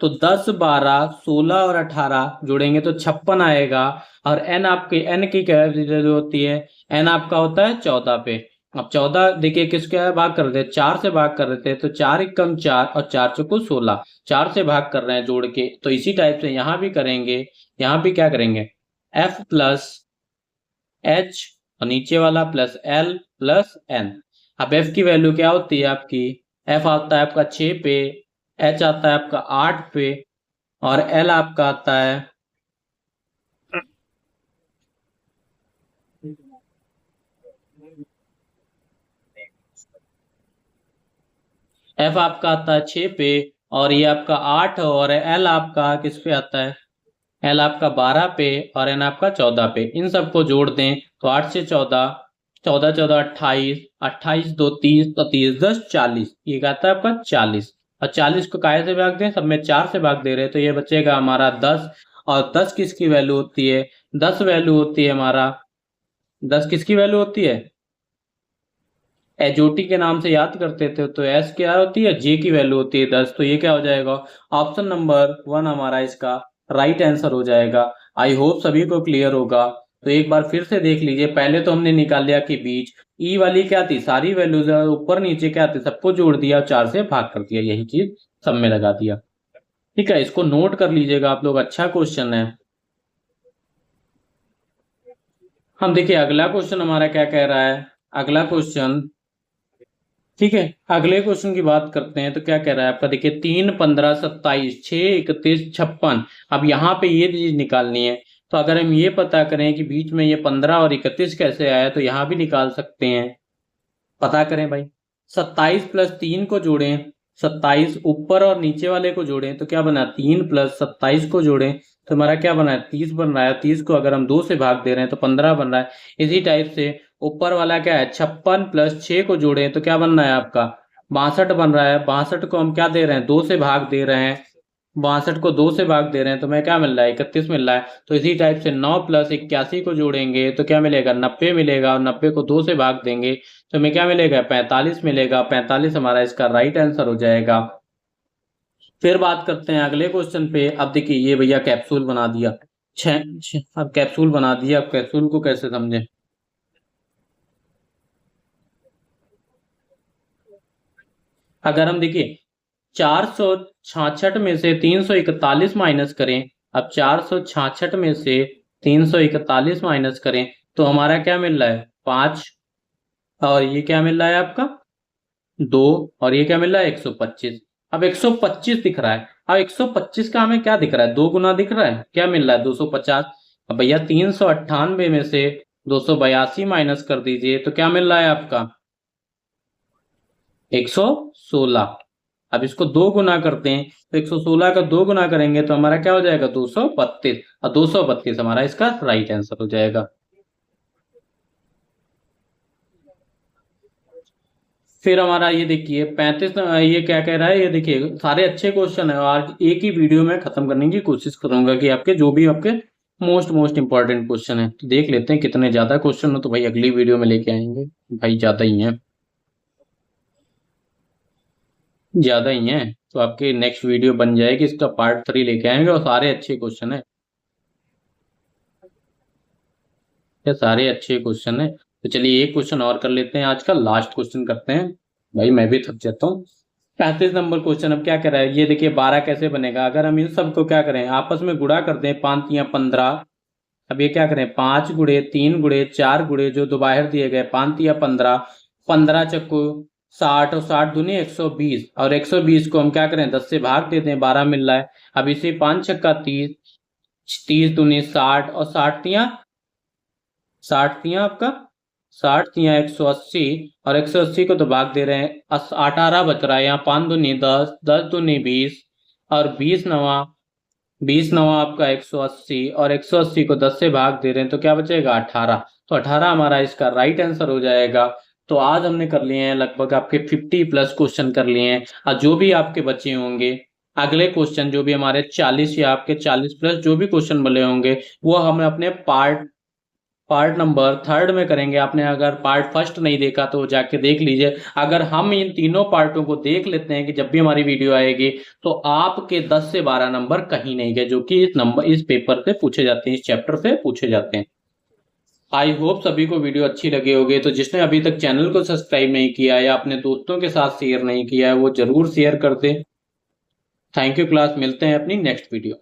तो 10 12 16 और 18 जोड़ेंगे तो 56 आएगा। और एन आपके, एन की क्या वैल्यू होती है, एन आपका होता है 14 पे। अब 14 देखिए किसके भाग कर देते हैं, 4 से भाग कर देते हैं, तो 4 एक कम 4 और 4 चौको 16, 4 से भाग कर रहे हैं जोड़ के। तो इसी टाइप से यहाँ भी करेंगे, यहाँ भी क्या करेंगे, एफ प्लस एच और नीचे वाला प्लस एल प्लस एन। अब एफ की वैल्यू क्या होती है आपकी, एफ आता है आपका 6 पे, एच आता है आपका 8 पे और एल आपका आता है एफ आपका आता है 6 पे और ये आपका 8 और एल आपका किस पे आता है, एल आपका 12 पे और एन आपका 14 पे। इन सबको जोड़ दें तो 8 से 14, 14 14 28, 28 2 30 तो 30 10 40, ये कहता है आपका 40। और 40 को काय से भाग दें, सब में 4 से भाग दे रहे हैं, तो ये बचेगा हमारा 10। और 10 किसकी वैल्यू होती है, 10 वैल्यू होती है हमारा, 10 किसकी वैल्यू होती है, एजोटी के नाम से याद करते थे। तो एस क्या होती है, जे की वैल्यू होती है 10। तो ये क्या हो जाएगा, ऑप्शन नंबर 1 हमारा इसका राइट आंसर हो जाएगा। आई होप सभी को क्लियर होगा। तो एक बार फिर से देख लीजिए, पहले तो हमने निकाल लिया कि बीच ई वाली क्या थी, सारी वैल्यूज ऊपर नीचे क्या थी, सबको जोड़ दिया, 4 से भाग कर दिया, यही चीज सब में लगा दिया। ठीक है, इसको नोट कर लीजिएगा आप लोग, अच्छा क्वेश्चन है। हम देखिए अगला क्वेश्चन हमारा क्या कह रहा है, अगला क्वेश्चन, ठीक है, अगले क्वेश्चन की बात करते हैं। तो क्या कह रहा है आपका, देखिए 3 15 27 6 31 56। अब यहाँ पे ये चीज निकालनी है। तो अगर हम ये पता करें कि बीच में ये 15 और 31 कैसे आया, तो यहाँ भी निकाल सकते हैं। पता करें भाई, 27 प्लस 3 को जोड़ें, 27 ऊपर और नीचे वाले को जोड़ें तो क्या बना, 3 प्लस 27 को जोड़ें तो हमारा क्या बना है, 30 बन रहा है। 30 को अगर हम 2 से भाग दे रहे हैं तो 15 बन रहा है। इसी टाइप से ऊपर वाला क्या है, 56 प्लस 6 को जोड़ें तो क्या बन रहा है आपका, 62 बन रहा है। 62 को हम क्या दे रहे हैं, 2 से भाग दे रहे हैं, 62 को 2 से भाग दे रहे हैं तो हमें क्या मिल रहा है, 31 मिल रहा है। तो इसी टाइप से 9 प्लस 81 को जोड़ेंगे तो क्या मिलेगा, 90 मिलेगा। और 90 को 2 से भाग देंगे तो हमें क्या मिलेगा, 45 मिलेगा। 45 हमारा इसका राइट आंसर हो जाएगा। फिर बात करते हैं अगले क्वेश्चन पे। अब देखिए ये भैया कैप्सूल बना दिया, अब कैप्सूल बना दिया, अब कैप्सूल को कैसे समझें। अगर हम देखिए 466 में से 341 माइनस करें, अब 466 में से 341 माइनस करें तो हमारा क्या मिल रहा है, 5। और ये क्या मिल रहा है आपका, 2। और ये क्या मिल रहा है, 125। अब 125 दिख रहा है। अब 125 का हमें क्या दिख रहा है, 2 गुना दिख रहा है, क्या मिल रहा है, 250। अब भैया 398 में से 282 माइनस कर दीजिए तो क्या मिल रहा है आपका, 116। अब इसको 2 गुना करते हैं तो 116 का 2 गुना करेंगे तो हमारा क्या हो जाएगा, 232। और 232 हमारा इसका राइट आंसर हो जाएगा। फिर हमारा ये देखिए 35, ये क्या कह रहा है, ये देखिए सारे अच्छे क्वेश्चन है और एक ही वीडियो में खत्म करने की कोशिश करूंगा कि आपके जो भी आपके मोस्ट इंपॉर्टेंट क्वेश्चन है। तो देख लेते हैं कितने ज्यादा क्वेश्चन हो तो भाई अगली वीडियो में लेके आएंगे, भाई ज्यादा ही है। ज्यादा ही है, तो आपकी नेक्स्ट वीडियो बन जाएगी, इसका पार्ट 3 लेके आएंगे और सारे अच्छे क्वेश्चन है, ये सारे अच्छे क्वेश्चन है। तो चलिए एक क्वेश्चन और कर लेते हैं, आज का लास्ट क्वेश्चन करते हैं, भाई मैं भी थक जाता हूँ। 35 नंबर क्वेश्चन अब क्या कर रहा है, ये देखिए 12 कैसे बनेगा, अगर हम इन सबको क्या करें आपस में गुणा कर दें, 5 या 15। अब ये क्या करें, 5 गुणे 3 गुणे 4 गुणे जो दो बाहर दिए गए 5 या 15, 15 चक्कू 60 और 60 दूनी 120, और 120 को हम क्या करें 10 से भाग देते हैं, 12 मिल रहा है। अब इसे 5 छक्का 30, 30 दूनी 60 और 60 तियां आपका 60 तियां 180, और 180 को तो भाग दे रहे हैं, 18 बच रहा है यहाँ, 5 दूनी 10, 10 दूनी 20, और 20 नवा आपका 180, और 180 को 10 से भाग दे रहे हैं तो क्या बचेगा 18, तो 18 हमारा इसका राइट आंसर हो जाएगा। तो आज हमने कर लिए हैं लगभग आपके 50+ क्वेश्चन कर लिए हैं, और जो भी आपके बचे होंगे अगले क्वेश्चन जो भी हमारे 40 या आपके 40+ जो भी क्वेश्चन बने होंगे वो हम अपने पार्ट नंबर 3 में करेंगे। आपने अगर पार्ट फर्स्ट नहीं देखा तो जाके देख लीजिए। अगर हम इन तीनों पार्टों को देख लेते हैं कि जब भी हमारी वीडियो आएगी तो आपके 10 से 12 नंबर कहीं नहीं गए, जो कि इस पेपर से पूछे जाते हैं, इस चैप्टर से पूछे जाते हैं। आई होप सभी को वीडियो अच्छी लगी होगी, तो जिसने अभी तक चैनल को सब्सक्राइब नहीं किया या अपने दोस्तों के साथ शेयर नहीं किया है वो जरूर शेयर कर दे। थैंक यू क्लास, मिलते हैं अपनी नेक्स्ट वीडियो।